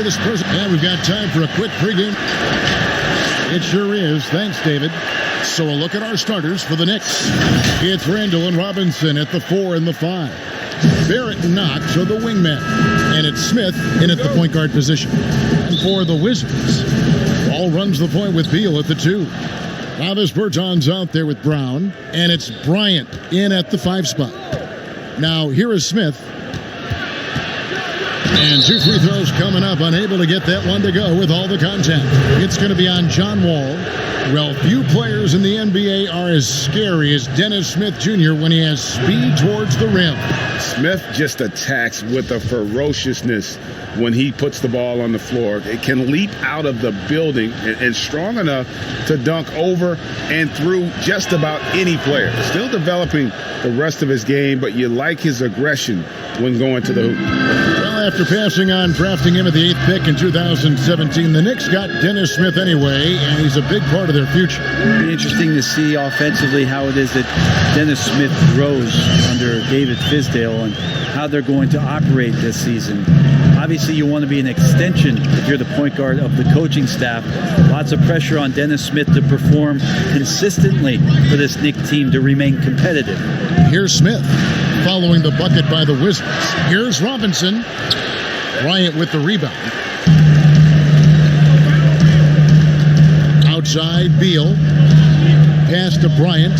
into this person. And we've got time for a quick pregame. It sure is. Thanks, David. So a look at our starters for the Knicks. It's Randall and Robinson at the 4 and the 5. Barrett and Knox are the wingmen. And it's Smith in at the point guard position. And for the Wizards, Ball runs the point with Beal at the 2. Now this Bertans out there with Brown. And it's Bryant in at the 5 spot. Now here is Smith. And 2 free throws coming up. Unable to get that one to go with all the contact. It's going to be on John Wall. Well, few players in the NBA are as scary as Dennis Smith Jr. when he has speed towards the rim. Smith just attacks with a ferociousness when he puts the ball on the floor. It can leap out of the building and strong enough to dunk over and through just about any player. Still developing the rest of his game, but you like his aggression when going to the hoop. Well, after passing on drafting him at the 8th pick in 2017, the Knicks got Dennis Smith anyway, and he's a big part of their future. It'll be interesting to see offensively how it is that Dennis Smith grows under David Fizdale and how they're going to operate this season. Obviously, you want to be an extension if you're the point guard of the coaching staff. Lots of pressure on Dennis Smith to perform consistently for this Knicks team to remain competitive. Here's Smith following the bucket by the Wizards. Here's Robinson. Bryant with the rebound. Outside, Beal. Pass to Bryant.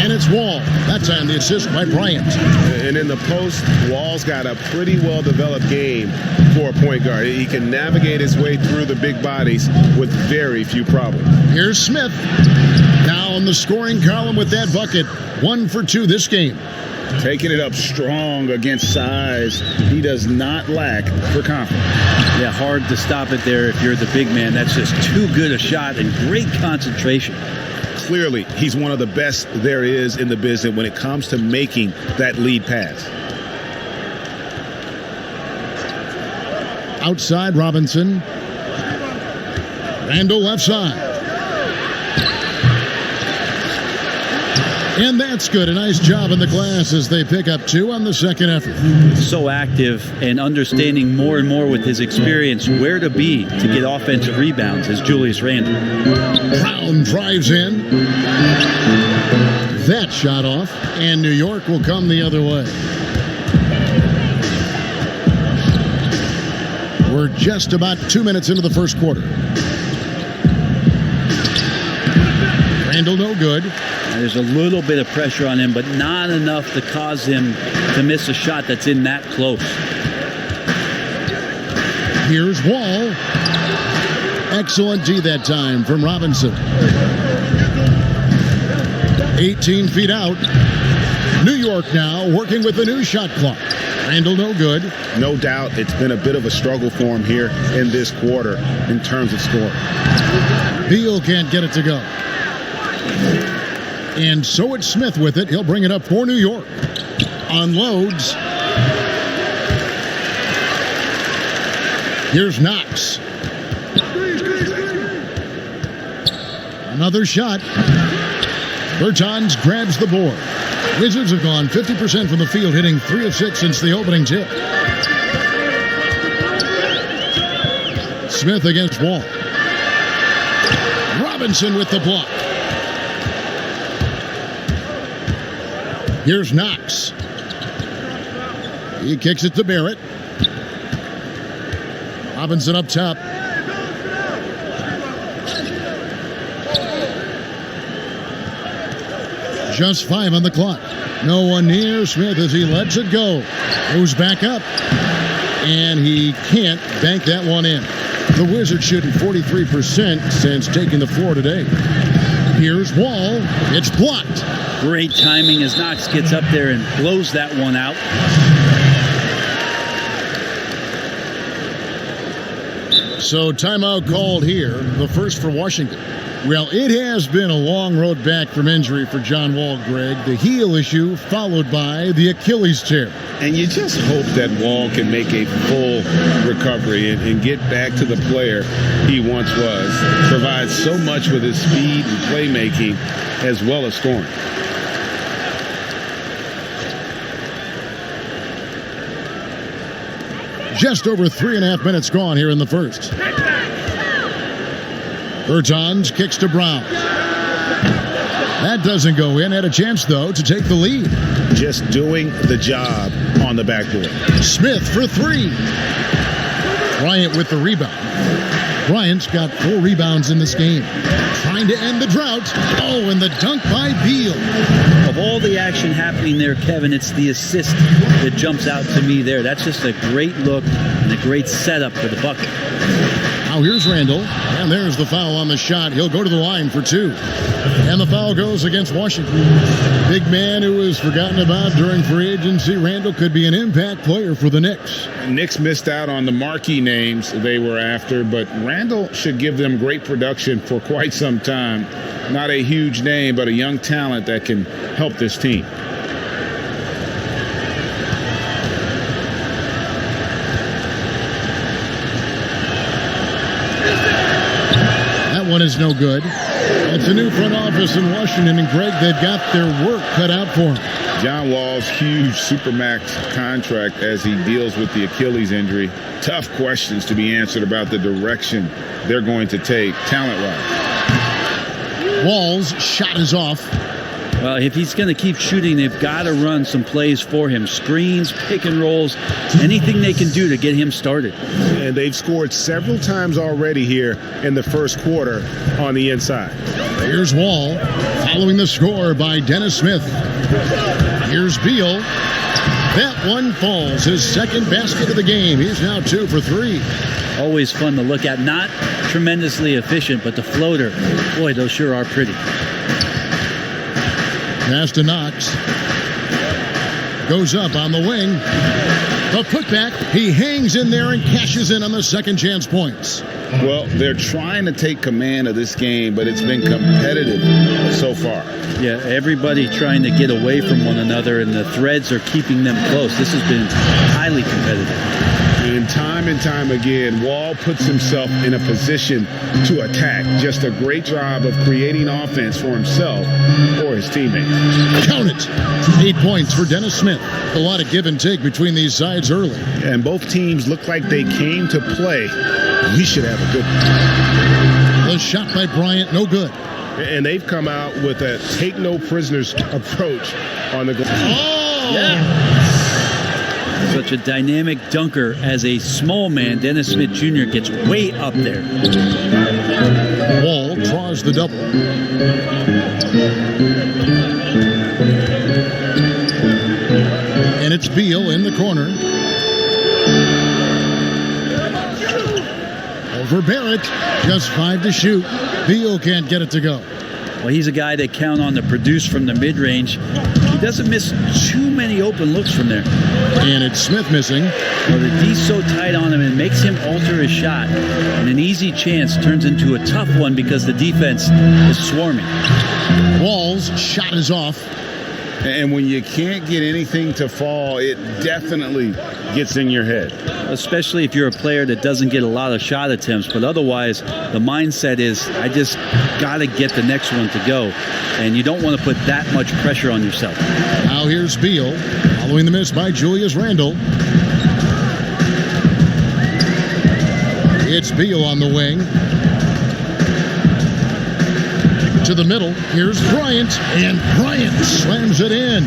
And it's Wall. That's on the assist by Bryant. And in the post, Wall's got a pretty well-developed game for a point guard. He can navigate his way through the big bodies with very few problems. Here's Smith. Now on the scoring column with that bucket. 1 for 2 this game. Taking it up strong against size. He does not lack for confidence. Yeah, hard to stop it there if you're the big man. That's just too good a shot and great concentration. Clearly, he's one of the best there is in the business when it comes to making that lead pass. Outside, Robinson. Randall left side. And that's good. A nice job in the glass as they pick up 2 on the second effort. So active and understanding more and more with his experience where to be to get offensive rebounds is Julius Randle. Brown drives in. That shot off. And New York will come the other way. We're just about 2 minutes into the first quarter. Randle no good. There's a little bit of pressure on him, but not enough to cause him to miss a shot that's in that close. Here's Wall. Excellent D that time from Robinson. 18 feet out. New York now working with the new shot clock. Randle no good. No doubt it's been a bit of a struggle for him here in this quarter in terms of scoring. Beal can't get it to go. And so it's Smith with it. He'll bring it up for New York. Unloads. Here's Knox. Another shot. Bertans grabs the board. Wizards have gone 50% from the field, hitting 3 of 6 since the opening tip. Smith against Wall. Robinson with the block. Here's Knox. He kicks it to Barrett. Robinson up top. Just 5 on the clock. No one near Smith as he lets it go. Goes back up. And he can't bank that one in. The Wizards shooting 43% since taking the floor today. Here's Wall. It's blocked. Great timing as Knox gets up there and blows that one out. So timeout called here, the first for Washington. Well, it has been a long road back from injury for John Wall, Greg. The heel issue followed by the Achilles tear. And you just hope that Wall can make a full recovery and get back to the player he once was. Provides so much with his speed and playmaking as well as scoring. Just over 3.5 minutes gone here in the first. Bertans kicks to Brown. That doesn't go in. Had a chance, though, to take the lead. Just doing the job on the backboard. Smith for three. Bryant with the rebound. Bryant's got 4 rebounds in this game. Trying to end the drought. Oh, and the dunk by Beal. Of all the action happening there, Kevin, it's the assist that jumps out to me there. That's just a great look and a great setup for the bucket. Now here's Randall, and there's the foul on the shot. He'll go to the line for 2. And the foul goes against Washington. Big man who was forgotten about during free agency. Randall could be an impact player for the Knicks. Knicks missed out on the marquee names they were after, but Randall should give them great production for quite some time. Not a huge name, but a young talent that can help this team. One is no good. It's a new front office in Washington, and Greg, they've got their work cut out for him. John Wall's huge supermax contract as he deals with the Achilles injury. Tough questions to be answered about the direction they're going to take talent-wise. Wall's shot is off. Well, if he's going to keep shooting, they've got to run some plays for him. Screens, pick and rolls, anything they can do to get him started. And they've scored several times already here in the first quarter on the inside. Here's Wall, following the score by Dennis Smith. Here's Beal. That one falls. His second basket of the game. He's now 2 for 3. Always fun to look at. Not tremendously efficient, but the floater, boy, those sure are pretty. Pass to Knox. Goes up on the wing. The putback. He hangs in there and cashes in on the second chance points. Well, they're trying to take command of this game, but it's been competitive so far. Yeah, everybody trying to get away from one another, and the threads are keeping them close. This has been highly competitive. And time again, Wall puts himself in a position to attack. Just a great job of creating offense for himself or his teammates. Count it. 8 points for Dennis Smith. A lot of give and take between these sides early. And both teams look like they came to play. We should have a good one. The shot by Bryant, no good. And they've come out with a take-no-prisoners approach on the goal. Oh! Yeah. Such a dynamic dunker as a small man. Dennis Smith Jr. gets way up there. Wall draws the double. And it's Beal in the corner. Over Barrett. Just 5 to shoot. Beal can't get it to go. Well, he's a guy they count on to produce from the mid-range. He doesn't miss too many open looks from there. And it's Smith missing. Well, the D's so tight on him, it makes him alter his shot. And an easy chance turns into a tough one because the defense is swarming. Wall's shot is off. And when you can't get anything to fall, it definitely gets in your head. Especially if you're a player that doesn't get a lot of shot attempts. But otherwise, the mindset is, I just got to get the next one to go. And you don't want to put that much pressure on yourself. Now here's Beal, following the miss by Julius Randle. It's Beal on the wing. To the middle. Here's Bryant. And Bryant slams it in.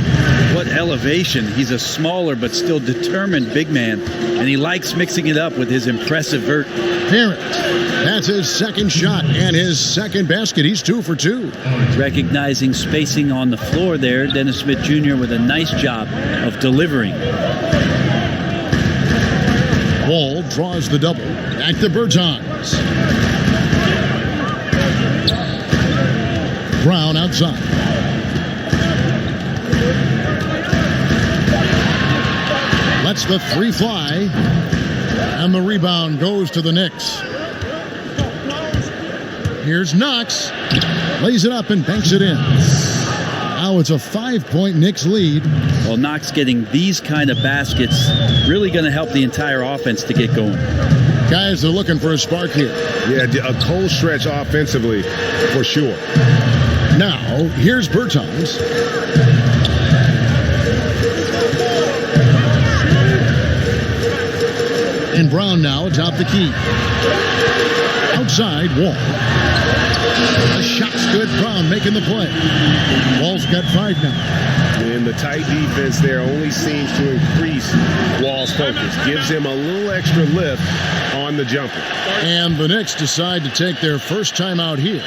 What elevation. He's a smaller but still determined big man. And he likes mixing it up with his impressive vert. Barrett. That's his second shot and his second basket. He's 2 for 2. Recognizing spacing on the floor there. Dennis Smith Jr. with a nice job of delivering. Wall draws the double. Back to Bertans. Brown outside. Lets the 3 fly. And the rebound goes to the Knicks. Here's Knox. Lays it up and banks it in. Now it's a 5-point Knicks lead. Well, Knox getting these kind of baskets really going to help the entire offense to get going. Guys are looking for a spark here. Yeah, a cold stretch offensively for sure. Now, here's Bertans. And Brown now atop the key. Outside, Wall. The shot's good. Brown making the play. Wall's got 5 now. And the tight defense there only seems to increase Wall's focus. Gives him a little extra lift on the jumper. And the Knicks decide to take their first time out here.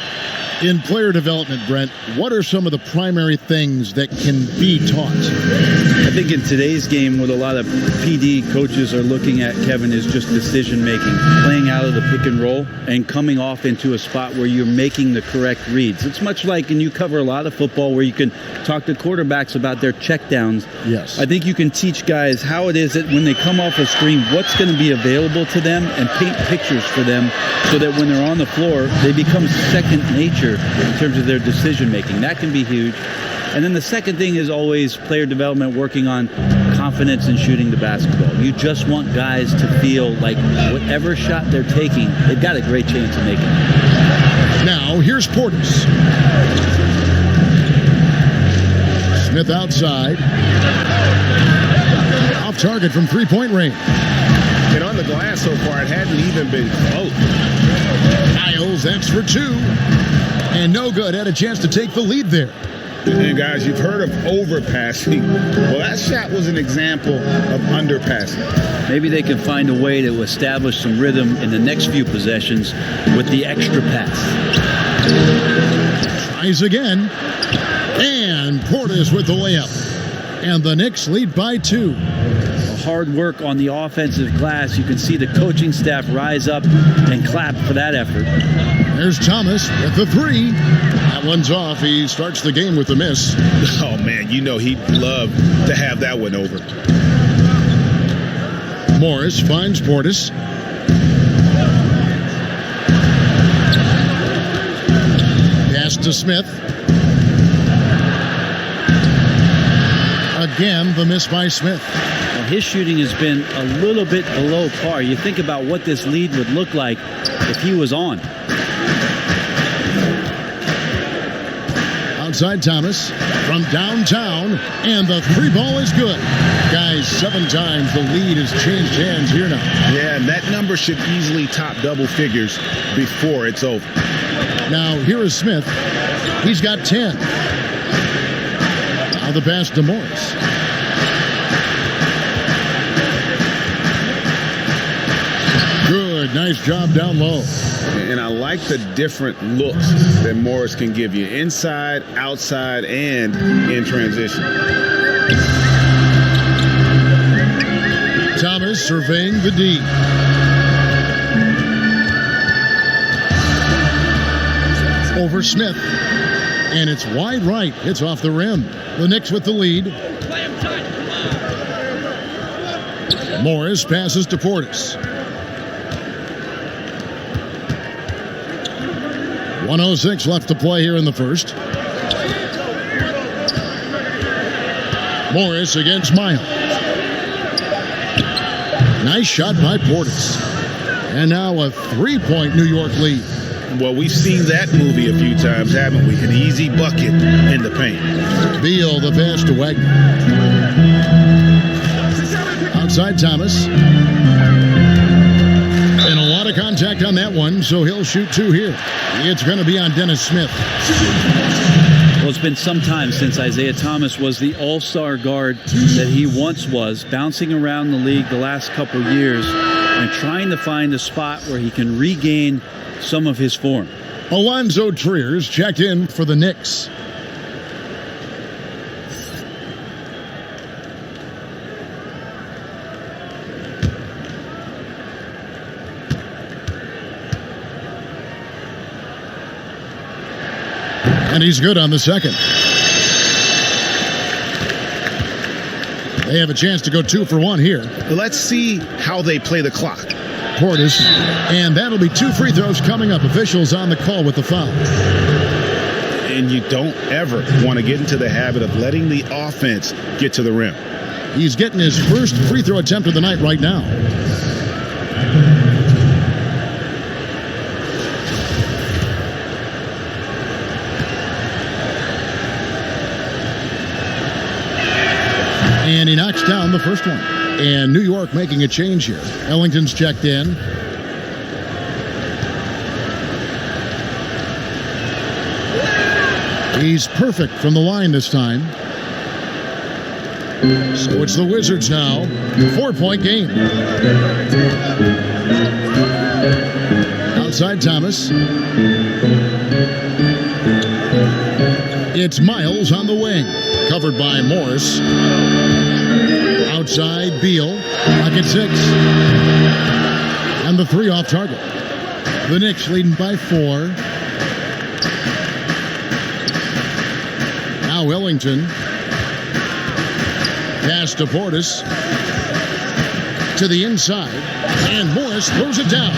In player development, Brent, what are some of the primary things that can be taught? I think in today's game, what a lot of PD coaches are looking at, Kevin, is just decision-making, playing out of the pick and roll and coming off into a spot where you're making the correct reads. It's much like, and you cover a lot of football, where you can talk to quarterbacks about their checkdowns. Yes. I think you can teach guys how it is that when they come off a screen, what's going to be available to them, and paint pictures for them so that when they're on the floor, they become second nature in terms of their decision making. That can be huge. And then the second thing is always player development, working on confidence in shooting the basketball. You just want guys to feel like whatever shot they're taking, they've got a great chance of making it. Now, here's Portis. Smith outside. Off target from three-point range. And on the glass so far, it hadn't even been close. Isles, that's for 2. And no good. Had a chance to take the lead there. And guys, you've heard of overpassing. Well, that shot was an example of underpassing. Maybe they can find a way to establish some rhythm in the next few possessions with the extra pass. Tries again. And Portis with the layup. And the Knicks lead by 2. Hard work on the offensive glass. You can see the coaching staff rise up and clap for that effort. There's Thomas with the 3. That one's off. He starts the game with a miss. Oh, man, you know he'd love to have that one over. Morris finds Portis. Pass to Smith. Again, the miss by Smith. Well, his shooting has been a little bit below par. You think about what this lead would look like if he was on. Outside Thomas from downtown, and the 3 ball is good. Guys, 7 times the lead has changed hands here now. Yeah, and that number should easily top double figures before it's over. Now, here is Smith. He's got 10. Now the pass to Morris. Good, nice job down low. And I like the different looks that Morris can give you. Inside, outside, and in transition. Thomas surveying the D. Over Smith. And it's wide right. It's off the rim. The Knicks with the lead. Morris passes to Portis. 1:06 left to play here in the first. Morris against Miles. Nice shot by Portis. And now a 3-point New York lead. Well, we've seen that movie a few times, haven't we? An easy bucket in the paint. Beal, the pass to Wagner. Outside Thomas. And a lot of contact on that one, so he'll shoot 2 here. It's going to be on Dennis Smith. Well, it's been some time since Isaiah Thomas was the all-star guard that he once was, bouncing around the league the last couple years and trying to find a spot where he can regain some of his form. Alonzo Trier's checked in for the Knicks. And he's good on the second. They have a chance to go 2 for 1 here. Let's see how they play the clock. Portis, and that'll be 2 free throws coming up. Officials on the call with the foul. And you don't ever want to get into the habit of letting the offense get to the rim. He's getting his first free throw attempt of the night right now. And he knocks down the first one. And New York making a change here. Ellington's checked in. He's perfect from the line this time. So it's the Wizards now. 4-point game. Outside Thomas. It's Miles on the wing. Covered by Morris. Outside Beal. Pocket 6. And the 3 off target. The Knicks leading by 4. Now Ellington. Pass to Portis. To the inside. And Morris throws it down.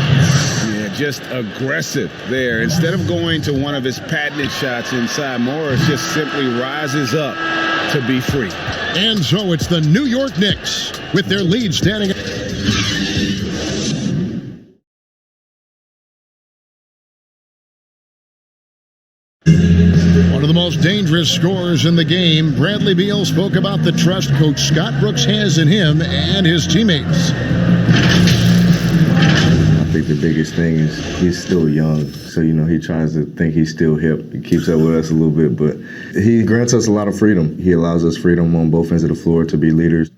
Yeah, just aggressive there. Instead of going to one of his patented shots inside, Morris just simply rises up to be free. And so it's the New York Knicks with their lead standing. One of the most dangerous scorers in the game. Bradley Beal spoke about the trust Coach Scott Brooks has in him and his teammates. I think the biggest thing is he's still young. So, he tries to think he's still hip. He keeps up with us a little bit, but he grants us a lot of freedom. He allows us freedom on both ends of the floor to be leaders.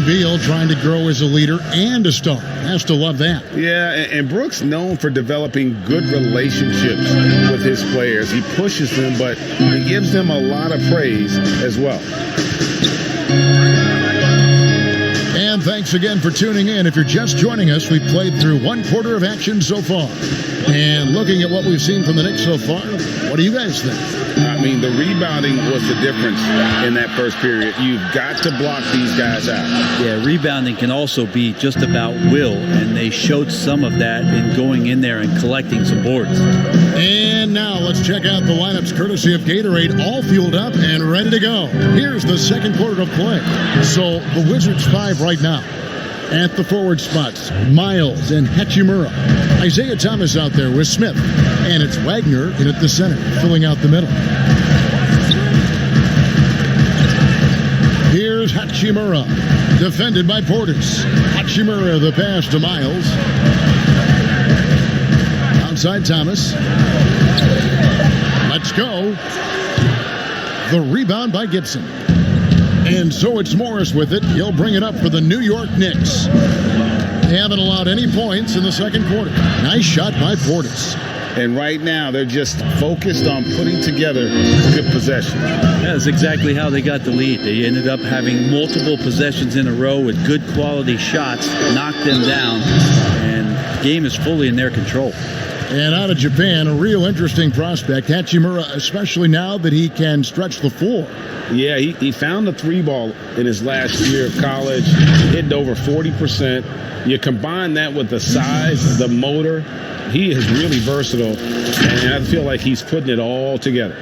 Beal trying to grow as a leader and a star. Has to love that. Yeah, and Brooks known for developing good relationships with his players. He pushes them, but he gives them a lot of praise as well. And thanks again for tuning in. If you're just joining us, we've played through 1 quarter of action so far. And looking at what we've seen from the Knicks so far, what do you guys think? I mean, the rebounding was the difference in that first period. You've got to block these guys out. Yeah, rebounding can also be just about will, and they showed some of that in going in there and collecting some boards. And now let's check out the lineups courtesy of Gatorade, all fueled up and ready to go. Here's the second quarter of play. So the Wizards 5 right now. At the forward spots, Miles and Hachimura. Isaiah Thomas out there with Smith. And it's Wagner in at the center, filling out the middle. Here's Hachimura, defended by Portis. Hachimura, the pass to Miles. Outside Thomas. Let's go. The rebound by Gibson. And so it's Morris with it. He'll bring it up for the New York Knicks. They haven't allowed any points in the second quarter. Nice shot by Portis. And right now, they're just focused on putting together good possession. That's exactly how they got the lead. They ended up having multiple possessions in a row with good quality shots, knocked them down, and the game is fully in their control. And out of Japan, a real interesting prospect, Hachimura, especially now that he can stretch the floor. Yeah, he found the 3-ball in his last year of college, hitting over 40%. You combine that with the size, the motor, he is really versatile, and I feel like he's putting it all together.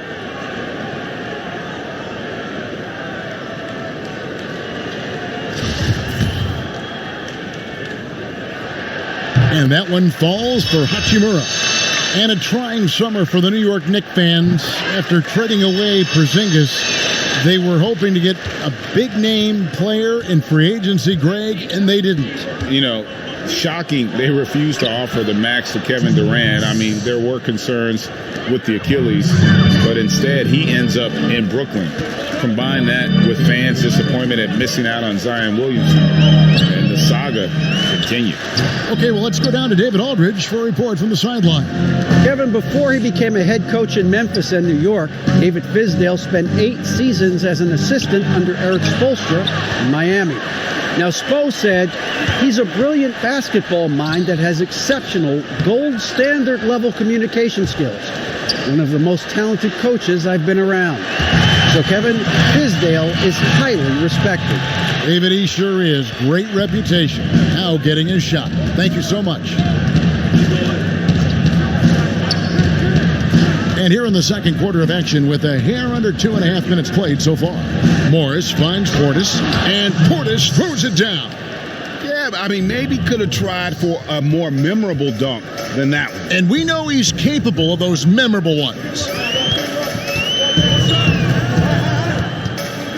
And that one falls for Hachimura. And a trying summer for the New York Knicks fans. After trading away Porzingis, they were hoping to get a big-name player in free agency, Greg, and they didn't. Shocking, they refused to offer the max to Kevin Durant. I mean, there were concerns with the Achilles, but instead he ends up in Brooklyn. Combine that with fans' disappointment at missing out on Zion Williamson, and the saga continues. Okay, well, let's go down to David Aldridge for a report from the sideline. Kevin, before he became a head coach in Memphis and New York, David Fizdale spent 8 seasons as an assistant under Eric Spoelstra in Miami. Now, Spo said he's a brilliant basketball mind that has exceptional gold standard level communication skills. One of the most talented coaches I've been around. So Kevin, Fizdale is highly respected. David, he sure is. Great reputation. Now getting his shot. Thank you so much. And here in the second quarter of action with a hair under 2.5 minutes played so far. Morris finds Portis, and Portis throws it down. Yeah, I mean, maybe could have tried for a more memorable dunk than that one. And we know he's capable of those memorable ones.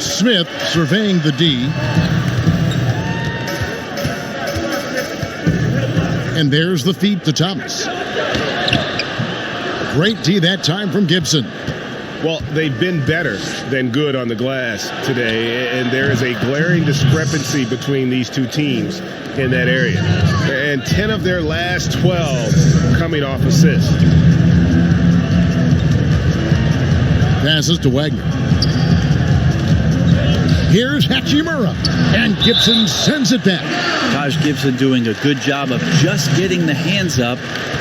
Smith surveying the D. And there's the feed to Thomas. Great D that time from Gibson. Well, they've been better than good on the glass today, and there is a glaring discrepancy between these two teams in that area. And 10 of their last 12 coming off assists. Passes to Wagner. Here's Hachimura, and Gibson sends it back. Taj Gibson doing a good job of just getting the hands up,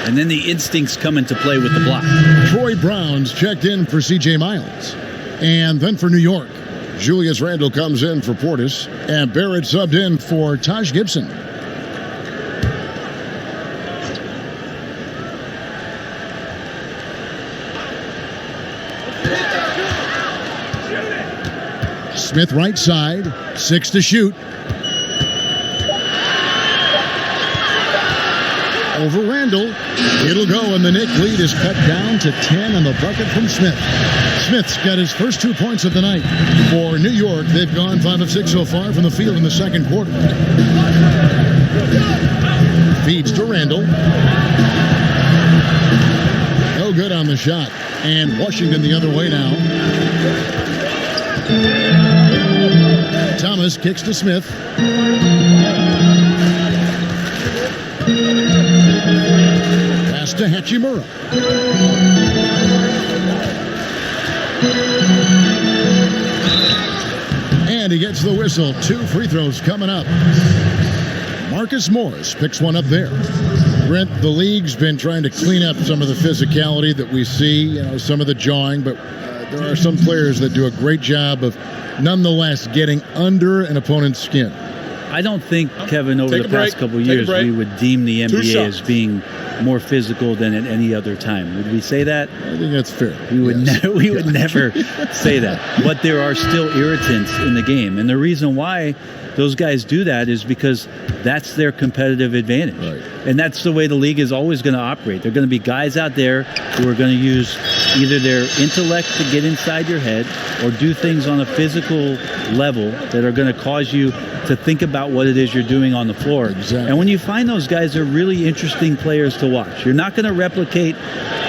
and then the instincts come into play with the block. Troy Brown's checked in for C.J. Miles. And then for New York, Julius Randle comes in for Portis, and Barrett subbed in for Taj Gibson. Smith right side, 6 to shoot. Over Randall. It'll go, and the Knicks lead is cut down to 10 on the bucket from Smith. Smith's got his first 2 points of the night. For New York, they've gone 5 of 6 so far from the field in the second quarter. Feeds to Randall. No good on the shot. And Washington the other way now. Thomas kicks to Smith. Pass to Hachimura. And he gets the whistle. 2 free throws coming up. Marcus Morris picks one up there. Brent, the league's been trying to clean up some of the physicality that we see, some of the jawing, but there are some players that do a great job of nonetheless getting under an opponent's skin. I don't think, Kevin, over the past couple of years, we would deem the NBA as being more physical than at any other time. Would we say that? I think that's fair. We would, we would never say that. But there are still irritants in the game. And the reason why those guys do that is because that's their competitive advantage. Right. And that's the way the league is always going to operate. There are going to be guys out there who are going to use either their intellect to get inside your head or do things on a physical level that are going to cause you to think about what it is you're doing on the floor. Exactly. And when you find those guys, they're really interesting players to watch. You're not going to replicate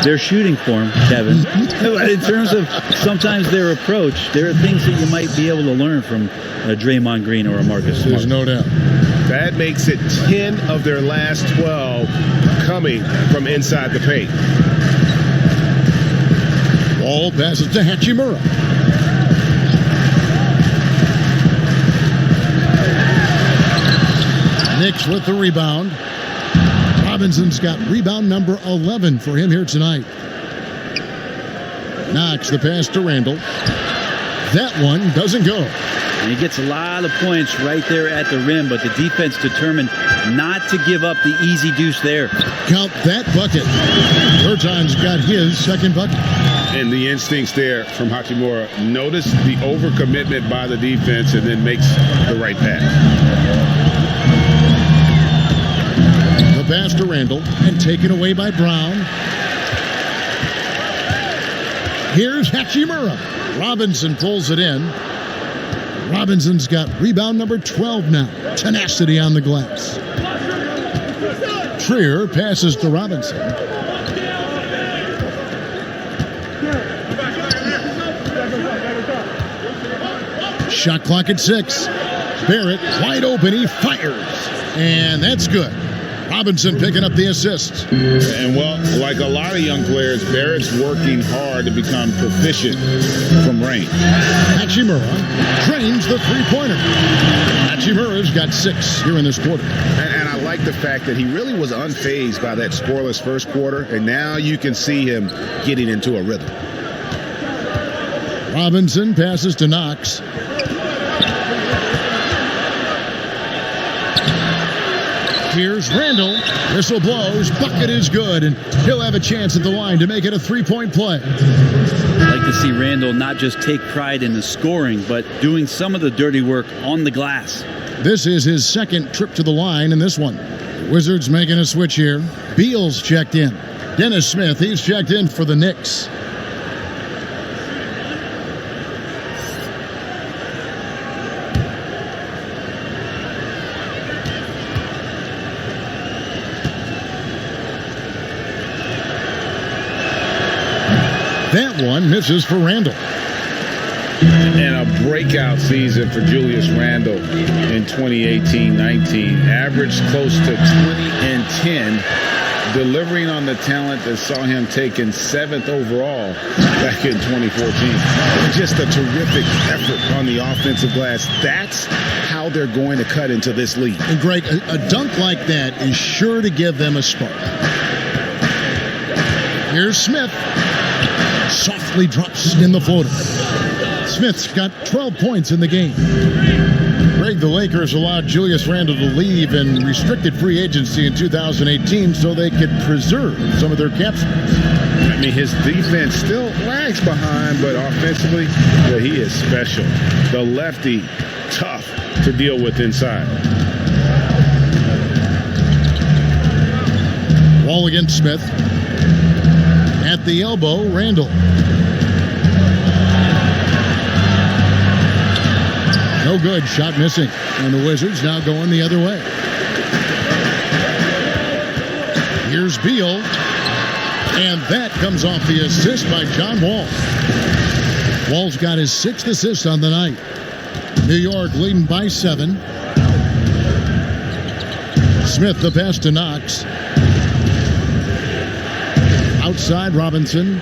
their shooting form, Kevin. But in terms of sometimes their approach, there are things that you might be able to learn from a Draymond Green or a Marcus Smart. There's no doubt. That makes it 10 of their last 12 coming from inside the paint. Ball passes to Hachimura. Knicks with the rebound. Robinson's got rebound number 11 for him here tonight. Knox the pass to Randall. That one doesn't go. And he gets a lot of points right there at the rim, but the defense determined not to give up the easy deuce there. Count that bucket. Berton's got his second bucket. And the instincts there from Hachimura. Notice the overcommitment by the defense and then makes the right pass. The pass to Randall and taken away by Brown. Here's Hachimura. Robinson pulls it in. Robinson's got rebound number 12 now. Tenacity on the glass. Trier passes to Robinson. Shot clock at 6. Barrett wide open. He fires. And that's good. Robinson picking up the assist. And well, like a lot of young players, Barrett's working hard to become proficient from range. Hachimura drains the three-pointer. Hachimura's got 6 here in this quarter. And I like the fact that he really was unfazed by that scoreless first quarter, and now you can see him getting into a rhythm. Robinson passes to Knox. Here's Randall. Whistle blows. Bucket is good, and he'll have a chance at the line to make it a 3-point play. I'd like to see Randall not just take pride in the scoring, but doing some of the dirty work on the glass. This is his second trip to the line in this one. The Wizards making a switch here. Beal's checked in. Dennis Smith, he's checked in for the Knicks. That one misses for Randall. And a breakout season for Julius Randle in 2018-19. Averaged close to 20 and 10, delivering on the talent that saw him taken 7th overall back in 2014. Just a terrific effort on the offensive glass. That's how they're going to cut into this league. And Greg, a dunk like that is sure to give them a spark. Here's Smith. Softly drops in the floater. Smith's got 12 points in the game. Greg, the Lakers allowed Julius Randle to leave in restricted free agency in 2018 so they could preserve some of their cap space. I mean, his defense still lags behind, but offensively, yeah, he is special. The lefty, tough to deal with inside. Wall against Smith. At the elbow, Randle. No good. Shot missing. And the Wizards now going the other way. Here's Beal. And that comes off the assist by John Wall. Wall's got his 6th assist on the night. New York leading by 7. Smith the pass to Knox. Outside Robinson.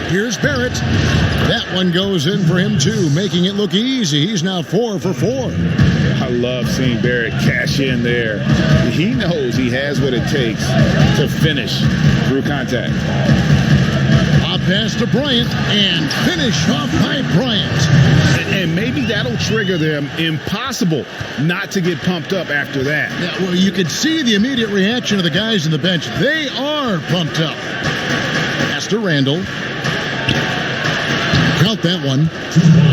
Here's Barrett. That one goes in for him too, making it look easy. He's now 4 for 4. I love seeing Barrett cash in there. He knows he has what it takes to finish through contact. A pass to Bryant and finish off by Bryant. And maybe that'll trigger them. Impossible not to get pumped up after that. Yeah, well, you could see the immediate reaction of the guys on the bench. They are pumped up. Pass to Randle. Count that one.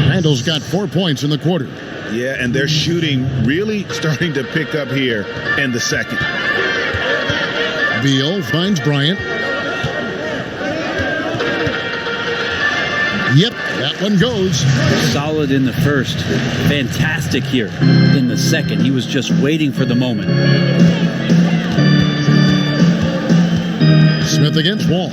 Randle's got 4 points in the quarter. Yeah, and their shooting really starting to pick up here in the second. Beal finds Bryant. Yep, that one goes. Solid in the first. Fantastic here in the second. He was just waiting for the moment. Smith against Wall.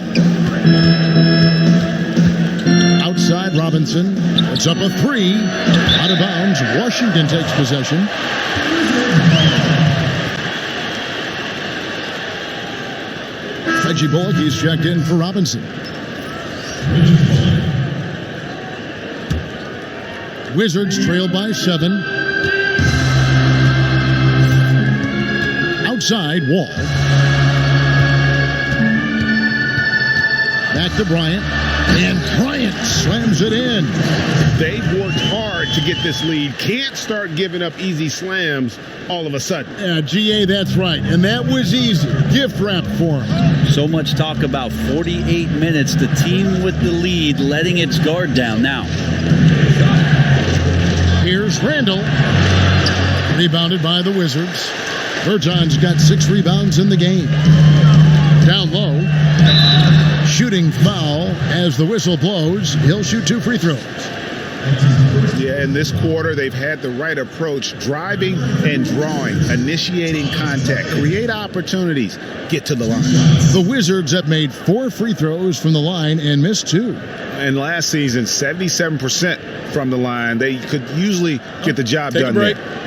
Outside Robinson. It's up a 3. Out of bounds. Washington takes possession. Reggie Bullock, he's checked in for Robinson. Wizards trail by 7. Outside, Wall. Back to Bryant. And Bryant slams it in. They've worked hard to get this lead. Can't start giving up easy slams all of a sudden. Yeah, GA, that's right. And that was easy. Gift wrap for him. So much talk about 48 minutes. The team with the lead letting its guard down now. Here's Randle. Rebounded by the Wizards. Berton's got 6 rebounds in the game. Down low. Shooting foul as the whistle blows. He'll shoot 2 free throws. Yeah, in this quarter, they've had the right approach. Driving and drawing. Initiating contact. Create opportunities. Get to the line. The Wizards have made 4 free throws from the line and missed 2. And last season, 77% from the line. They could usually get the job done.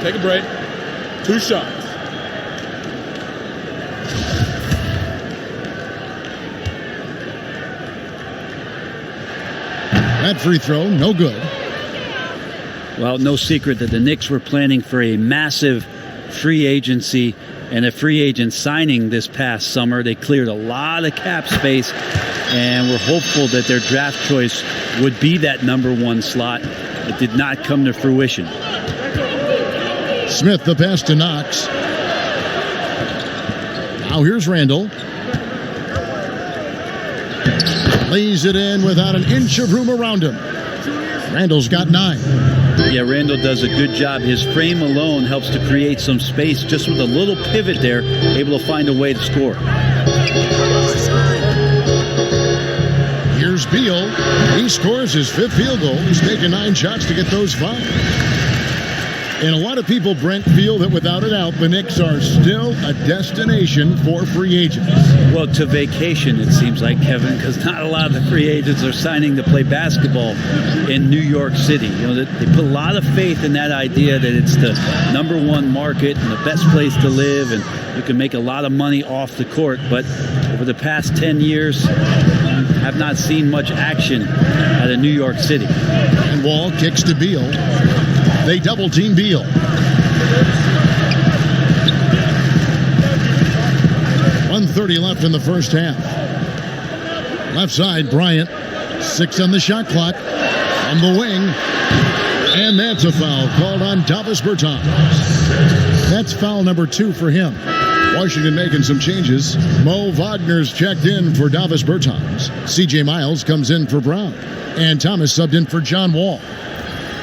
Take a break. 2 shots. That free throw, no good. Well, no secret that the Knicks were planning for a massive free agency and a free agent signing this past summer. They cleared a lot of cap space and were hopeful that their draft choice would be that number 1 slot. It did not come to fruition. Smith the pass to Knox. Now here's Randle. Lays it in without an inch of room around him. Randle's got 9. Yeah, Randle does a good job. His frame alone helps to create some space. Just with a little pivot there, able to find a way to score. Here's Beal. He scores his 5th field goal. He's taken 9 shots to get those 5. And a lot of people, Brent, feel that without a doubt, the Knicks are still a destination for free agents. Well, to vacation, it seems like, Kevin, because not a lot of the free agents are signing to play basketball in New York City. You know, they put a lot of faith in that idea that it's the #1 market and the best place to live, and you can make a lot of money off the court. But over the past 10 years, have not seen much action out of New York City. And Wall kicks to Beal. They double team Beal. .130 left in the first half. Left side, Bryant. 6 on the shot clock. On the wing. And that's a foul called on Davis Bertans. That's foul number 2 for him. Washington making some changes. Mo Wagner's checked in for Davis Bertans. C.J. Miles comes in for Brown. And Thomas subbed in for John Wall.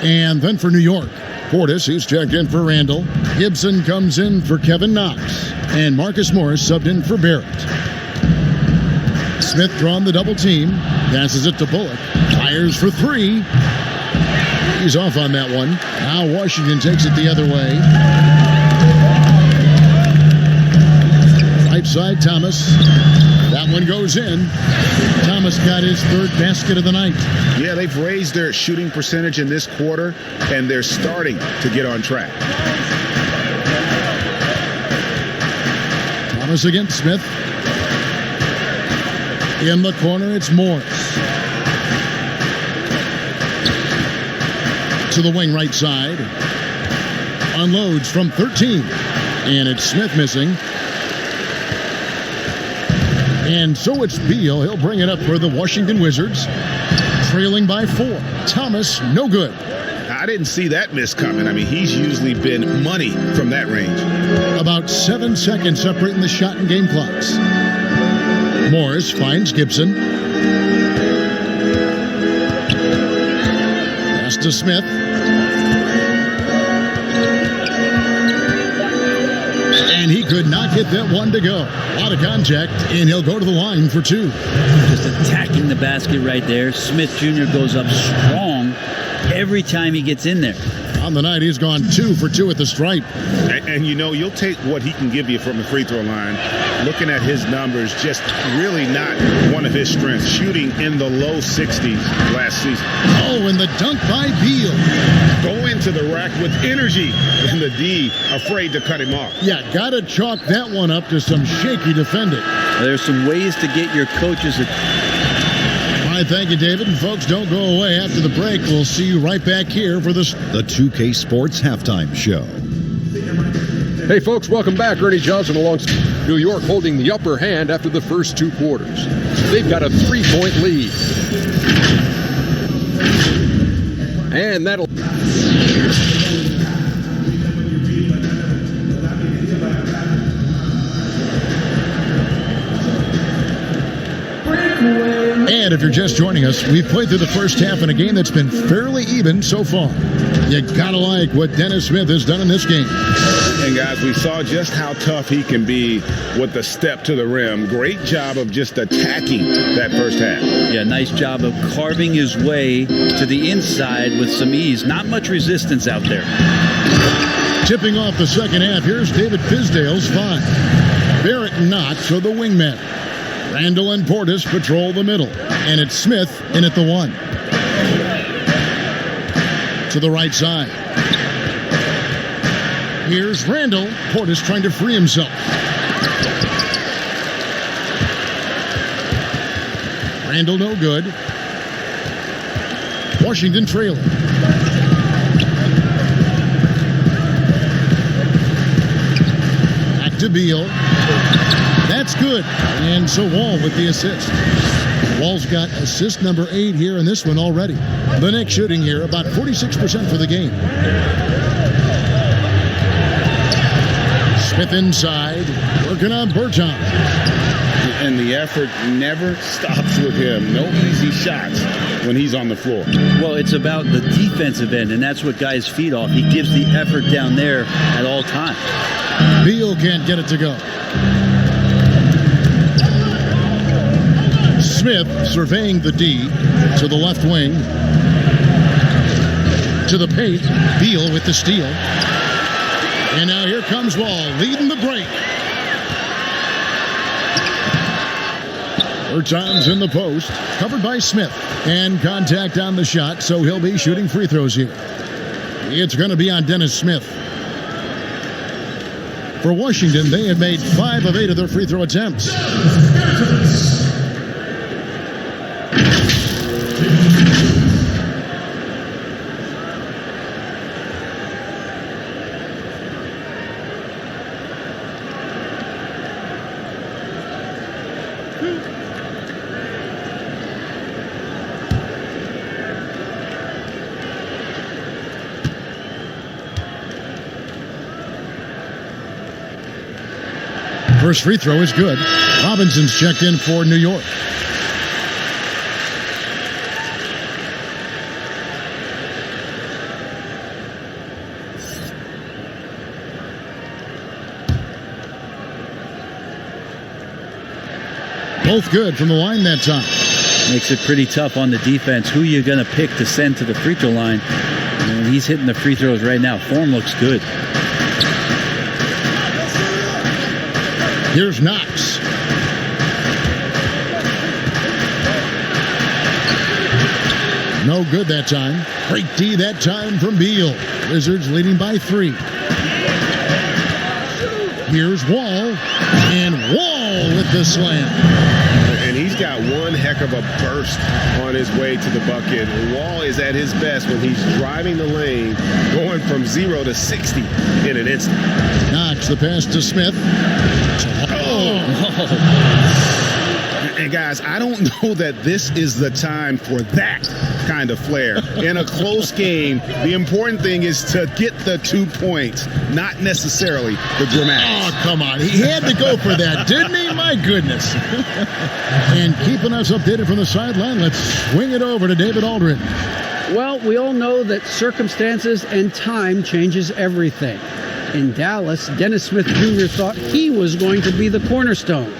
And then for New York, Portis, he's checked in for Randall. Gibson comes in for Kevin Knox. And Marcus Morris subbed in for Barrett. Smith drawn the double team. Passes it to Bullock. Fires for 3. He's off on that one. Now Washington takes it the other way. Right side, Thomas. That one goes in. Thomas got his 3rd basket of the night. Yeah, they've raised their shooting percentage in this quarter, and they're starting to get on track. Thomas against Smith. In the corner, it's Morris. To the wing right side. Unloads from 13. And it's Smith missing. And so it's Beal. He'll bring it up for the Washington Wizards. Trailing by 4. Thomas, no good. I didn't see that miss coming. I mean, he's usually been money from that range. About 7 seconds separating the shot and game clocks. Morris finds Gibson. Pass to Smith. And he could not get that one to go. A lot of contact, and he'll go to the line for 2. Just attacking the basket right there. Smith Jr. goes up strong every time he gets in there. On the night, he's gone 2 for 2 at the stripe. And you know, you'll take what he can give you from the free throw line. Looking at his numbers, just really not one of his strengths. Shooting in the low 60s last season. Oh, and the dunk by Beal. Go into the rack with energy, and the D afraid to cut him off. Yeah, got to chalk that one up to some shaky defending. There's some ways to get your coaches. All right, thank you, David. And folks, don't go away after the break. We'll see you right back here for the 2K Sports Halftime Show. Hey, folks, welcome back. Ernie Johnson alongside New York holding the upper hand after the first 2 quarters. They've got a 3-point lead. And that'll... And if you're just joining us, we've played through the first half in a game that's been fairly even so far. You gotta like what Dennis Smith has done in this game. And guys, we saw just how tough he can be with the step to the rim. Great job of just attacking that first half. Yeah, nice job of carving his way to the inside with some ease. Not much resistance out there. Tipping off the second half, here's David Fizdale's 5. Barrett Knox for the wingmen. Randall and Portis patrol the middle. And it's Smith in at the 1. To the right side. Here's Randall. Portis trying to free himself. Randall no good. Washington trailing. Back to Beal. That's good. And so Wall with the assist. Wall's got assist number 8 here in this one already. The Knicks shooting here about 46% for the game. Smith inside, working on Bertans. And the effort never stops with him. No easy shots when he's on the floor. Well, it's about the defensive end, and that's what guys feed off. He gives the effort down there at all times. Beal can't get it to go. Smith surveying the D to the left wing. To the paint, Beal with the steal. And now here comes Wall, leading the break. Bertans in the post, covered by Smith. And contact on the shot, so he'll be shooting free throws here. It's going to be on Dennis Smith. For Washington, they have made 5 of 8 of their free throw attempts. First free throw is good. Robinson's checked in for New York. Both good from the line that time. Makes it pretty tough on the defense. Who you're going to pick to send to the free throw line. And he's hitting the free throws right now. Form looks good. Here's Knox. No good that time. Great D that time from Beal. Wizards leading by 3. Here's Wall. And Wall with the slam. And he's got one heck of a burst on his way to the bucket. Wall is at his best when he's driving the lane, going from 0 to 60 in an instant. Knox the pass to Smith. And guys, I don't know that this is the time for that kind of flair. In a close game, the important thing is to get the 2 points, not necessarily the dramatics. Oh, come on. He had to go for that, didn't he? My goodness. And keeping us updated from the sideline, let's swing it over to David Aldridge. Well, we all know that circumstances and time changes everything. In Dallas, Dennis Smith Jr. thought he was going to be the cornerstone.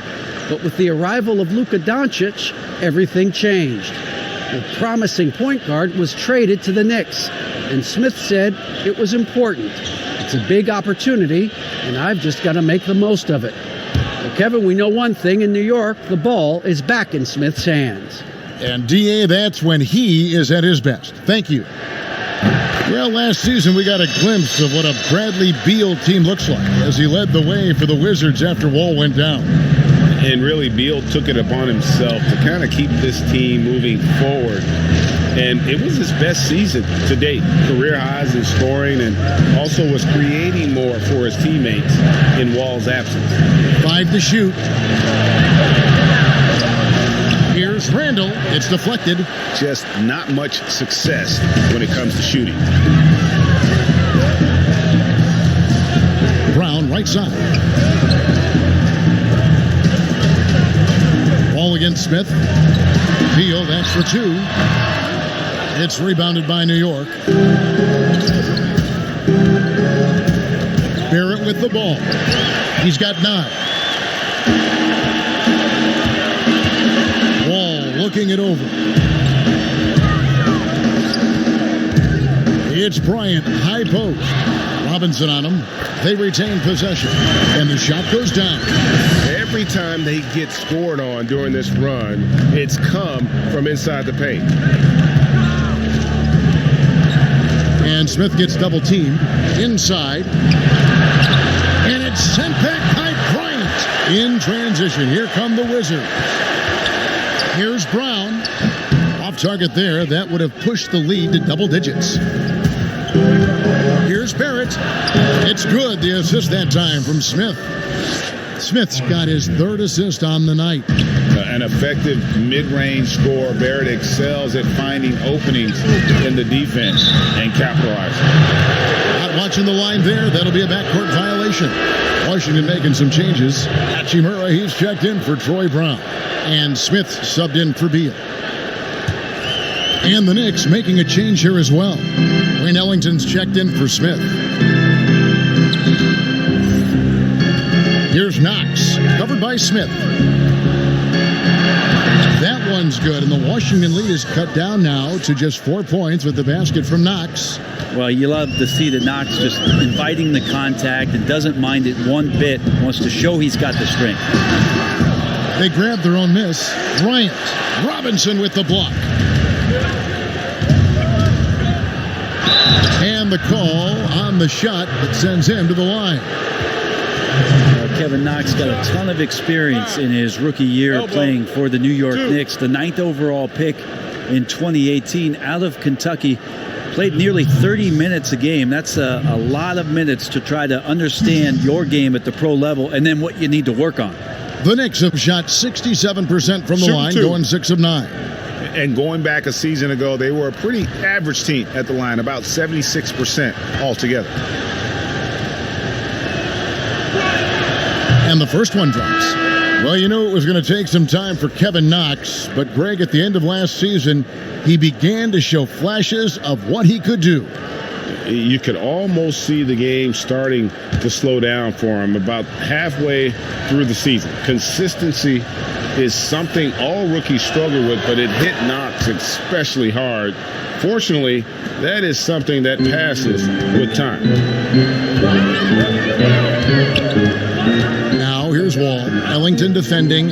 But with the arrival of Luka Doncic, everything changed. A promising point guard was traded to the Knicks, and Smith said it was important. It's a big opportunity, and I've just got to make the most of it. Well, Kevin, we know one thing in New York, the ball is back in Smith's hands. And DA, that's when he is at his best. Thank you. Well, last season we got a glimpse of what a Bradley Beal team looks like as he led the way for the Wizards after Wall went down. And really, Beal took it upon himself to kind of keep this team moving forward. And it was his best season to date. Career highs in scoring, and also was creating more for his teammates in Wall's absence. 5 to shoot. Here's Randall. It's deflected. Just not much success when it comes to shooting. Brown, right side. Ball against Smith. Beal, that's for 2. It's rebounded by New York. Barrett with the ball. He's got 9. Wall looking it over. It's Bryant, high post. Robinson on him. They retain possession. And the shot goes down. Every time they get scored on during this run, it's come from inside the paint. And Smith gets double teamed inside. And it's sent back by Bryant. In transition, here come the Wizards. Here's Brown. Off target there. That would have pushed the lead to double digits. Here's Barrett. It's good. The assist that time from Smith. Smith's got his 3rd assist on the night. An effective mid-range scorer. Barrett excels at finding openings in the defense and capitalizing. Not watching the line there. That'll be a backcourt violation. Washington making some changes. Hachimura, he's checked in for Troy Brown. And Smith subbed in for Beal. And the Knicks making a change here as well. Wayne Ellington's checked in for Smith. Here's Knox, covered by Smith. That one one's good, and the Washington lead is cut down now to just 4 points with the basket from Knox. Well, you love to see that Knox just inviting the contact and doesn't mind it one bit, wants to show he's got the strength. They grab their own miss. Bryant. Robinson with the block. And the call on the shot that sends him to the line. Kevin Knox got a ton of experience in his rookie year playing for the New York Knicks, the 9th overall pick in 2018 out of Kentucky. Played nearly 30 minutes a game. That's a lot of minutes to try to understand your game at the pro level and then what you need to work on. The Knicks have shot 67% from the line, going 6 of 9. And going back a season ago, they were a pretty average team at the line, about 76% altogether. And the first one drops. Well, you knew it was going to take some time for Kevin Knox, but Greg, at the end of last season, he began to show flashes of what he could do. You could almost see the game starting to slow down for him about halfway through the season. Consistency is something all rookies struggle with, but it hit Knox especially hard. Fortunately, that is something that passes with time. Now, here's Wall. Ellington defending.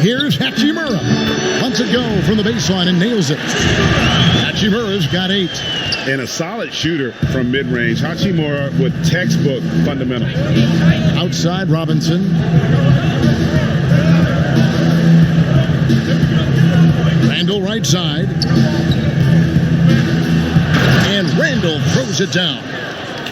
Here's Hachimura. Lets it go from the baseline and nails it. Hachimura's got 8. And a solid shooter from mid-range. Hachimura with textbook fundamentals. Outside, Robinson. Randall right side. And Randall throws it down.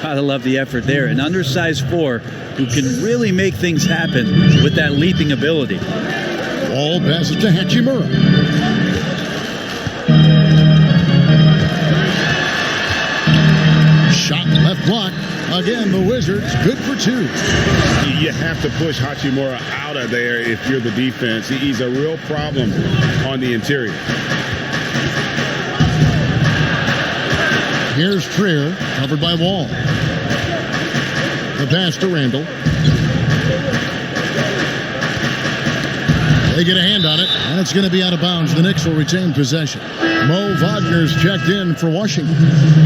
Gotta love the effort there. An undersized 4 who can really make things happen with that leaping ability. Ball passes to Hachimura. Shot left block. Again, the Wizards good for 2. You have to push Hachimura out of there if you're the defense. He's a real problem on the interior. Here's Trier, covered by Wall. The pass to Randall. They get a hand on it, and it's going to be out of bounds. The Knicks will retain possession. Mo Wagner's checked in for Washington.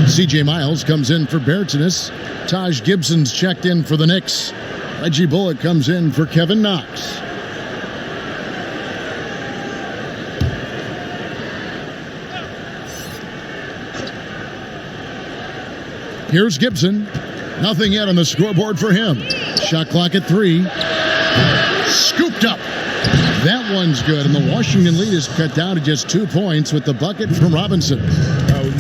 C.J. Miles comes in for Bertans. Taj Gibson's checked in for the Knicks. Reggie Bullock comes in for Kevin Knox. Here's Gibson. Nothing yet on the scoreboard for him. Shot clock at 3. Scooped up. That one's good, and the Washington lead is cut down to just 2 points with the bucket from Robinson.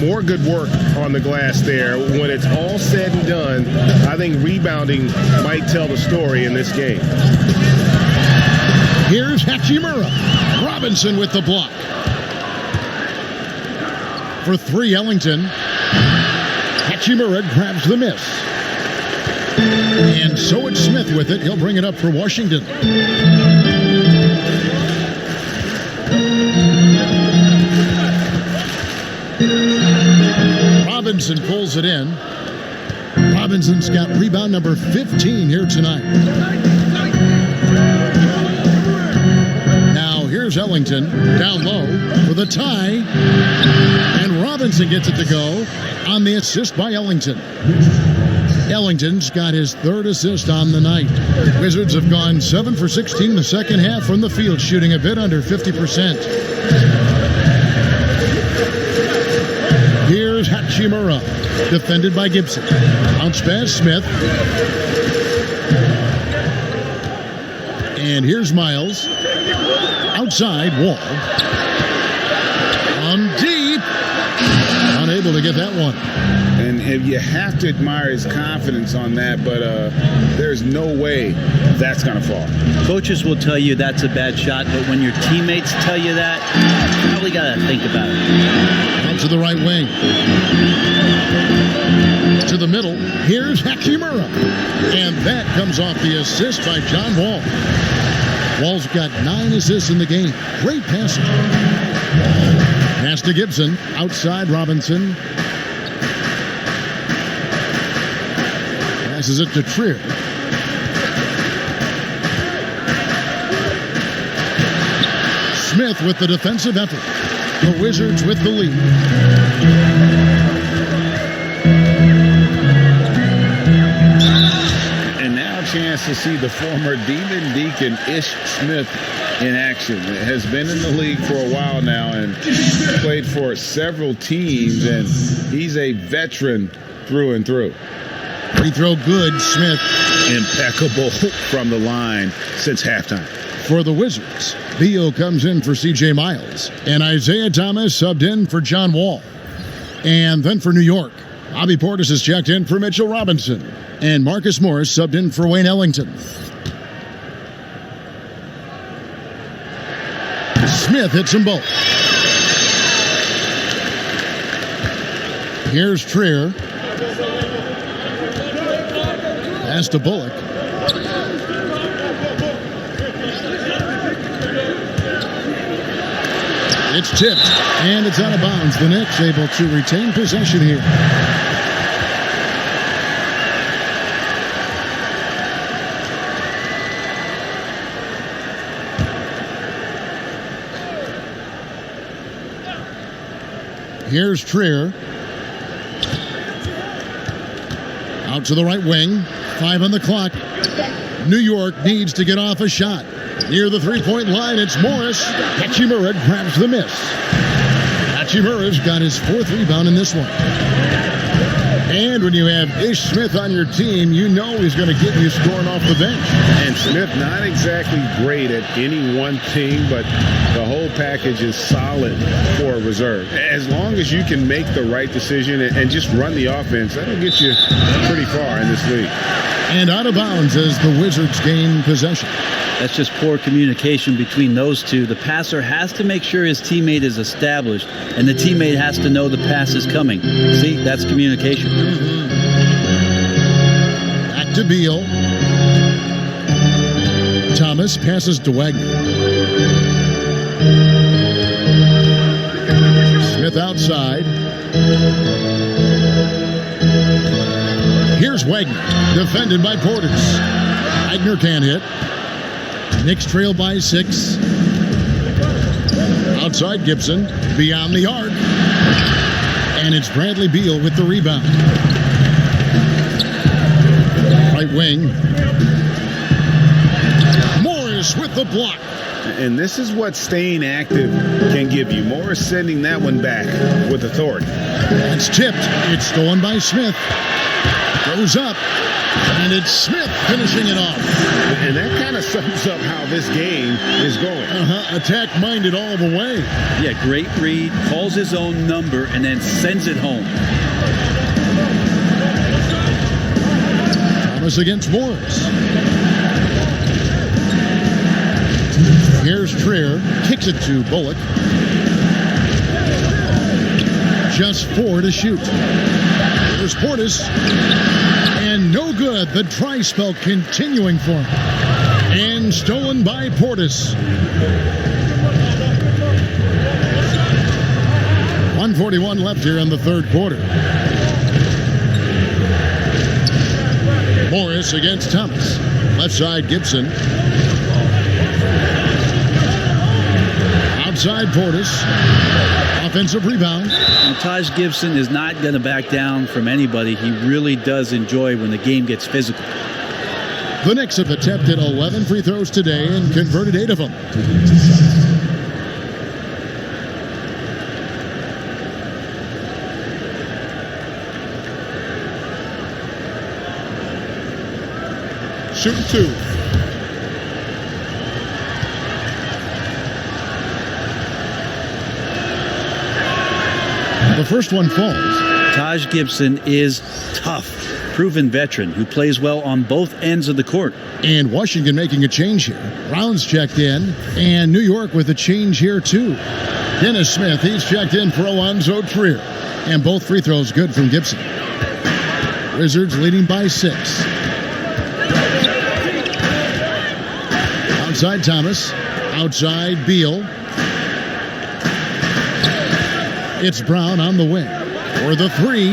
More good work on the glass there. When it's all said and done, I think rebounding might tell the story in this game. Here's Hachimura. Robinson with the block. For 3, Ellington. Hachimura grabs the miss. And so it's Smith with it. He'll bring it up for Washington. Robinson pulls it in. Robinson's got rebound number 15 here tonight. Now here's Ellington down low for the tie. And Robinson gets it to go on the assist by Ellington. Ellington's got his 3rd assist on the night. Wizards have gone 7 for 16 in the second half from the field, shooting a bit under 50%. Here's Hachimura, defended by Gibson. Bounce pass, Smith. And here's Miles. Outside, Wall. On deep. Unable to get that one. And you have to admire his confidence on that, but there's no way that's going to fall. Coaches will tell you that's a bad shot, but when your teammates tell you that, you probably got to think about it. Out to the right wing. To the middle. Here's Hachimura. And that comes off the assist by John Wall. Wall's got 9 assists in the game. Great passing. Pass to Gibson. Outside, Robinson. Passes it to Trier. Smith with the defensive effort. The Wizards with the lead. And now a chance to see the former Demon Deacon Ish Smith in action. Has been in the league for a while now and played for several teams, and he's a veteran through and through. Free throw good, Smith. Impeccable from the line since halftime. For the Wizards, Beal comes in for C.J. Miles, and Isaiah Thomas subbed in for John Wall. And then for New York, Bobby Portis is checked in for Mitchell Robinson, and Marcus Morris subbed in for Wayne Ellington. Smith hits them both. Here's Trier. Pass to Bullock. It's tipped, and it's out of bounds. The Knicks able to retain possession here. Here's Trier. Out to the right wing. 5 on the clock. New York needs to get off a shot. Near the three-point line, it's Morris. Hachimura grabs the miss. Hachimura's got his 4th rebound in this one. And when you have Ish Smith on your team, you know he's going to get you scoring off the bench. And Smith not exactly great at any one thing, but the whole package is solid for a reserve. As long as you can make the right decision and just run the offense, that'll get you pretty far in this league. And out of bounds as the Wizards gain possession. That's just poor communication between those two. The passer has to make sure his teammate is established, and the teammate has to know the pass is coming. See, that's communication. Back to Beal. Thomas passes to Wagner. Smith outside. Here's Wagner, defended by Portis. Wagner can't hit. Knicks trail by 6. Outside Gibson, beyond the arc. And it's Bradley Beal with the rebound. Right wing. Morris with the block. And this is what staying active can give you. Morris sending that one back with authority. It's tipped. It's stolen by Smith. Goes up. And it's Smith finishing it off. And that kind of sums up how this game is going. Attack-minded all the way. Yeah, great read, calls his own number, and then sends it home. Thomas against Morris. Here's Trier. Kicks it to Bullock. Just 4 to shoot. Here's Portis. And no good. The dry spell continuing for him. And stolen by Portis. 1:41 left here in the third quarter. Morris against Thomas. Left side Gibson. Outside Portis. Offensive rebound. And Taj Gibson is not going to back down from anybody. He really does enjoy when the game gets physical. The Knicks have attempted 11 free throws today and converted 8 of them. Shooting 2. The first one falls. Taj Gibson is tough, proven veteran who plays well on both ends of the court. And Washington making a change here. Brown's checked in, and New York with a change here too. Dennis Smith, he's checked in for Alonzo Trier. And both free throws good from Gibson. Wizards leading by 6. Outside Thomas. Outside Beal. It's Brown on the wing. For the 3.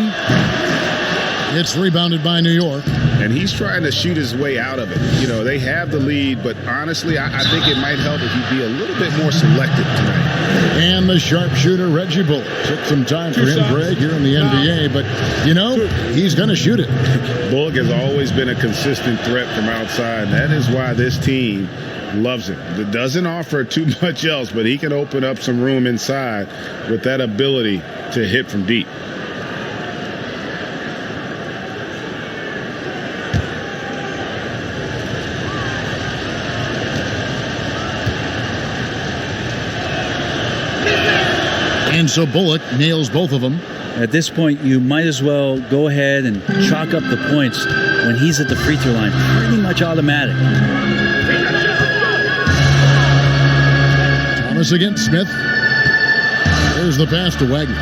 It's rebounded by New York. and he's trying to shoot his way out of it. You know, they have the lead, but honestly, I think it might help if he be a little bit more selective tonight. And the sharpshooter, Reggie Bullock. Took some time for him, Greg, here in the NBA, but, you know, he's going to shoot it. Bullock has always been a consistent threat from outside, and that is why this team loves him. It doesn't offer too much else, but he can open up some room inside with that ability to hit from deep. And so Bullock nails both of them. At this point, you might as well go ahead and chalk up the points when he's at the free throw line. Pretty much automatic. Thomas against Smith. There's the pass to Wagner.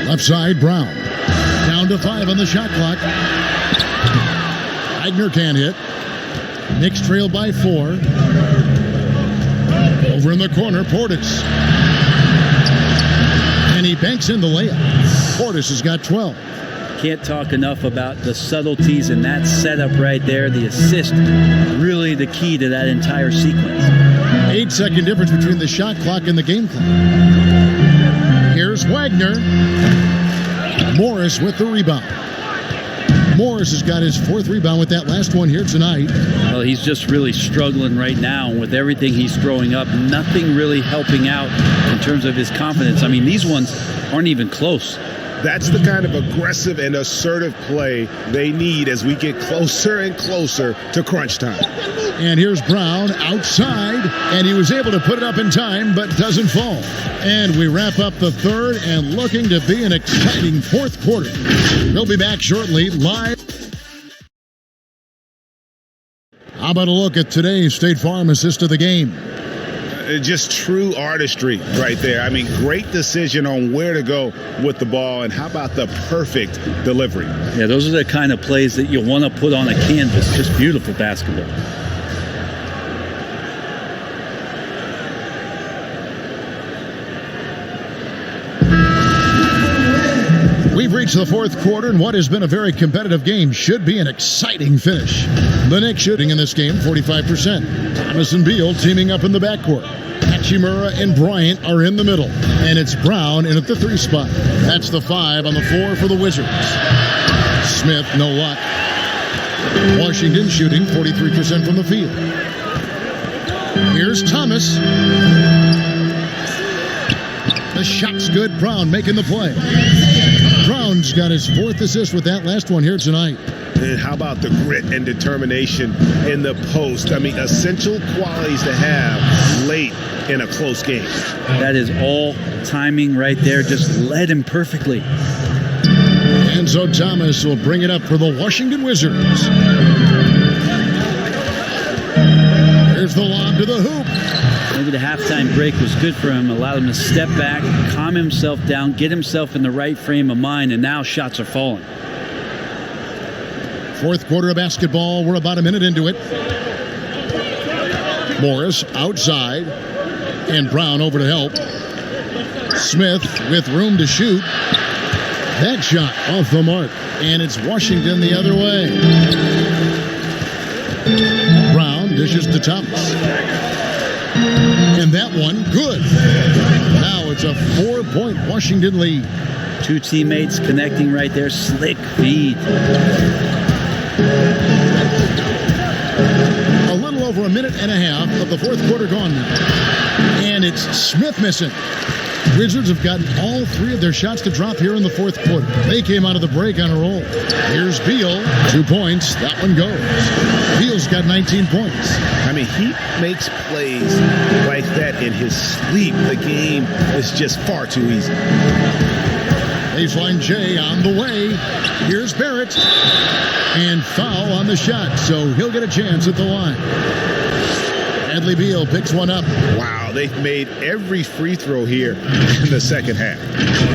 Left side, Brown. Down to 5 on the shot clock. Wagner can't hit. Knicks trail by 4. Over in the corner, Portis. And he banks in the layup. Portis has got 12. Can't talk enough about the subtleties in that setup right there. The assist, really the key to that entire sequence. 8-second difference between the shot clock and the game clock. Here's Wagner. Morris with the rebound. Morris has got his 4th rebound with that last one here tonight. Well, he's just really struggling right now with everything he's throwing up. Nothing really helping out in terms of his confidence. I mean, these ones aren't even close. That's the kind of aggressive and assertive play they need as we get closer and closer to crunch time. And here's Brown outside, and he was able to put it up in time, but doesn't fall. And we wrap up the third and looking to be an exciting 4th quarter. We'll be back shortly, live. How about a look at today's State Farm assist of the game? Just true artistry right there. I mean, great decision on where to go with the ball, and how about the perfect delivery? Yeah, those are the kind of plays that you want to put on a canvas. Just beautiful basketball. We've reached the 4th quarter, and what has been a very competitive game should be an exciting finish. The Knicks shooting in this game 45%. Thomas and Beal teaming up in the backcourt. Hachimura and Bryant are in the middle, and it's Brown in at the 3 spot. That's the 5 on the floor for the Wizards. Smith, no luck. Washington shooting 43% from the field. Here's Thomas. The shot's good. Brown making the play. Brown's got his 4th assist with that last one here tonight. And how about the grit and determination in the post? I mean, essential qualities to have late in a close game. That is all timing right there. Just led him perfectly. And so Thomas will bring it up for the Washington Wizards. Here's the lob to the hoop. Maybe the halftime break was good for him. Allowed him to step back, calm himself down, get himself in the right frame of mind, and now shots are falling. 4th quarter of basketball. We're about a minute into it. Morris outside, and Brown over to help. Smith with room to shoot. That shot off the mark, and it's Washington the other way. Brown dishes to Thomas. And that one, good. Now it's a 4-point Washington lead. 2 teammates connecting right there. Slick feed. A little over a minute and a half of the 4th quarter gone now. And it's Smith missing. Wizards have gotten all 3 of their shots to drop here in the 4th quarter. They came out of the break on a roll. Here's Beal, 2 points. That one goes. Beal's got 19 points. I mean, he makes plays like that in his sleep. The game is just far too easy. Baseline J on the way. Here's Barrett. And foul on the shot, so he'll get a chance at the line. Bradley Beal picks one up. Wow, they've made every free throw here in the second half.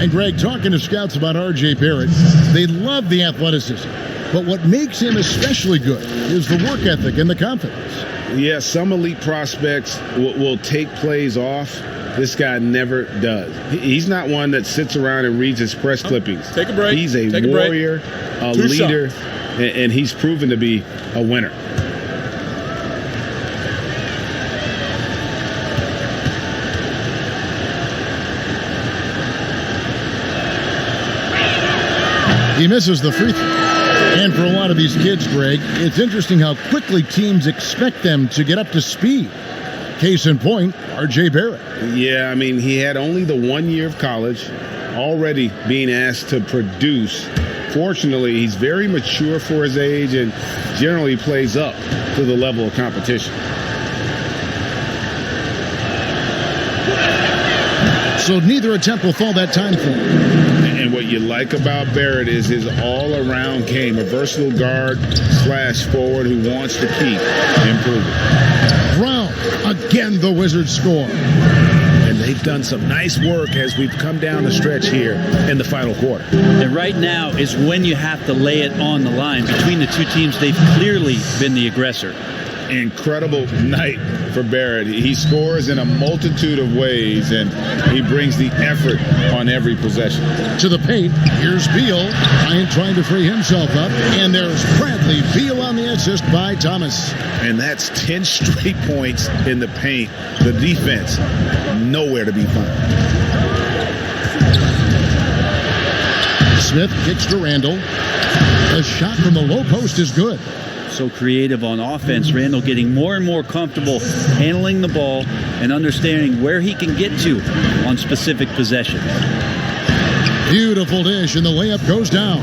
And Greg, talking to scouts about R.J. Barrett, they love the athleticism. But what makes him especially good is the work ethic and the confidence. Yeah, some elite prospects will take plays off This guy never does. He's not one that sits around and reads his press clippings. Take a break. He's a Take a warrior, a Two leader, shots. and he's proven to be a winner. He misses the free throw. And for a lot of these kids, Greg, it's interesting how quickly teams expect them to get up to speed. Case in point, R.J. Barrett. Yeah, I mean, he had only the 1 year of college, already being asked to produce. Fortunately, he's very mature for his age and generally plays up to the level of competition. So neither attempt will fall that time for him. And what you like about Barrett is his all-around game, a versatile guard / forward who wants to keep improving. Brown, again the Wizards score. And they've done some nice work as we've come down the stretch here in the final quarter. And right now is when you have to lay it on the line. Between the two teams, they've clearly been the aggressor. Incredible night for Barrett. He scores in a multitude of ways, and he brings the effort on every possession. To the paint, here's Beal. Bryant trying to free himself up, and there's Bradley Beal on the assist by Thomas. And that's 10 straight points in the paint. The defense, nowhere to be found. Smith kicks to Randall. The shot from the low post is good. So creative on offense. Randall getting more and more comfortable handling the ball and understanding where he can get to on specific possessions. Beautiful dish, and the layup goes down.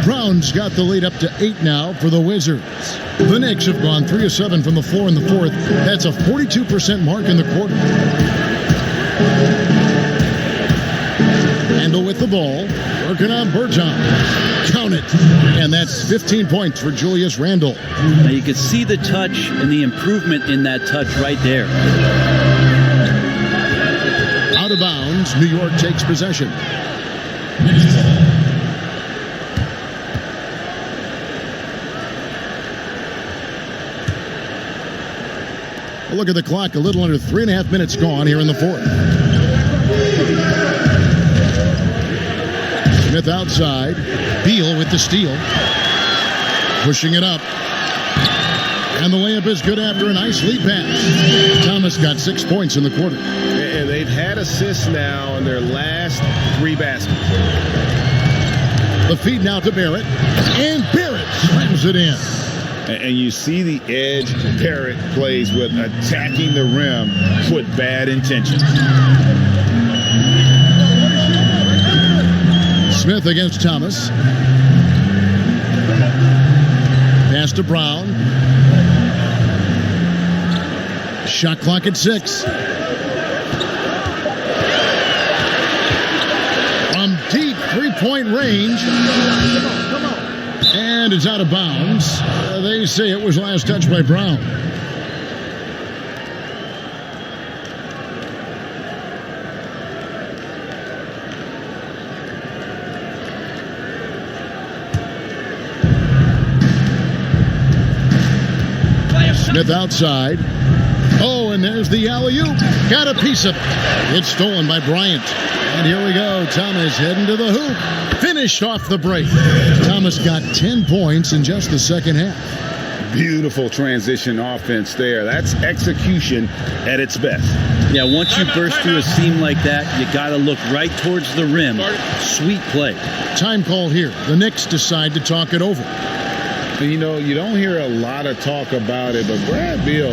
Brown's got the lead up to 8 now for the Wizards. The Knicks have gone 3 of 7 from the floor in the fourth. That's a 42% mark in the quarter. Randall with the ball, working on Berton. Count it. And that's 15 points for Julius Randle. Now you can see the touch and the improvement in that touch right there. Out of bounds, New York takes possession. Look at the clock, a little under 3.5 minutes gone here in the fourth. Smith outside. Beal with the steal. Pushing it up. And the layup is good after a nice lead pass. Thomas got 6 points in the quarter. And they've had assists now in their last 3 baskets. The feed now to Barrett. And Barrett slams it in. And you see the edge Barrett plays with, attacking the rim with bad intentions. Smith against Thomas. Pass to Brown. Shot clock at 6. From deep three-point range. And it's out of bounds. They say it was last touched by Brown. Smith outside. Oh, and there's the alley-oop. Got a piece of it. It's stolen by Bryant. And here we go. Thomas heading to the hoop. Finished off the break. Thomas got 10 points in just the second half. Beautiful transition offense there. That's execution at its best. Yeah, once you burst through a seam like that, you got to look right towards the rim. Sweet play. Time call here. The Knicks decide to talk it over. You know, you don't hear a lot of talk about it, but Brad Beal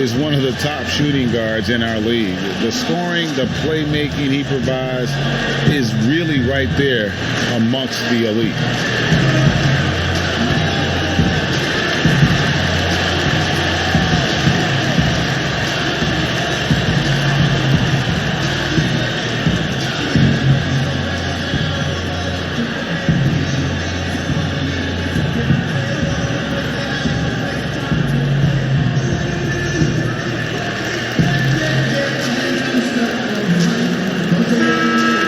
is one of the top shooting guards in our league. The scoring, the playmaking he provides is really right there amongst the elite.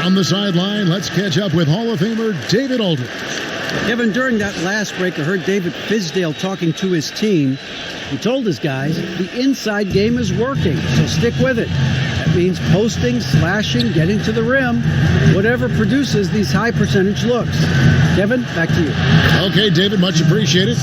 The sideline, let's catch up with Hall of Famer David Aldridge. Kevin, during that last break, I heard David Fizdale talking to his team. He told his guys the inside game is working, so stick with it. That means posting, slashing, getting to the rim, whatever produces these high percentage looks. Kevin, back to you. Okay, David, much appreciated.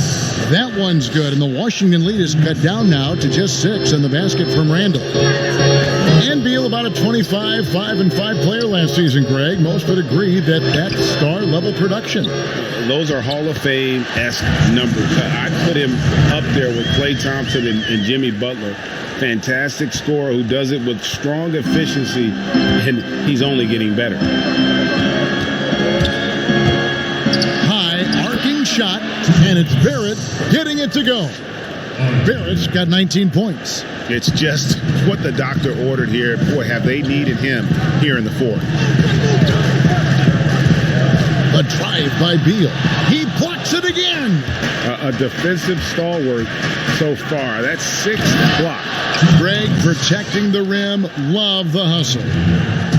That one's good, and the Washington lead is cut down now to just 6 in the basket from Randall. And Beal, about a 25, 5-5 player last season, Greg. Most would agree that that's star-level production. Those are Hall of Fame-esque numbers. I put him up there with Klay Thompson and Jimmy Butler. Fantastic scorer who does it with strong efficiency, and he's only getting better. High arcing shot, and it's Barrett getting it to go. Barrett's got 19 points. It's just what the doctor ordered here. Boy, have they needed him here in the fourth. A drive by Beal. He blocks it again. A defensive stalwart so far. That's 6 blocks. Greg protecting the rim. Love the hustle.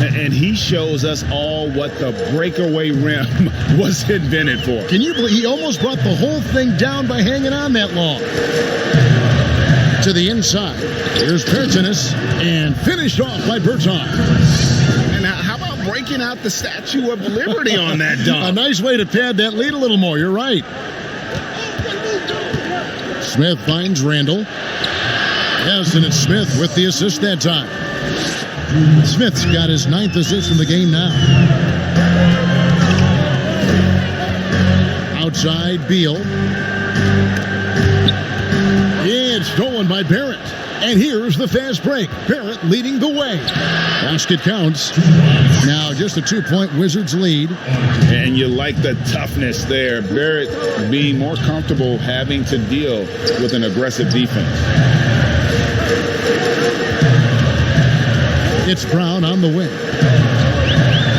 And he shows us all what the breakaway rim was invented for. Can you believe he almost brought the whole thing down by hanging on that long? To the inside. Here's Bertanis, and finished off by Berton. And how about breaking out the Statue of Liberty on that dunk? A nice way to pad that lead a little more. You're right. Smith finds Randall. Yes, and it's Smith with the assist that time. Smith's got his 9th assist in the game now. Outside, Beal. It's stolen by Barrett. And here's the fast break. Barrett leading the way. Basket counts. Now just a 2-point Wizards lead. And you like the toughness there. Barrett being more comfortable having to deal with an aggressive defense. It's Brown on the wing.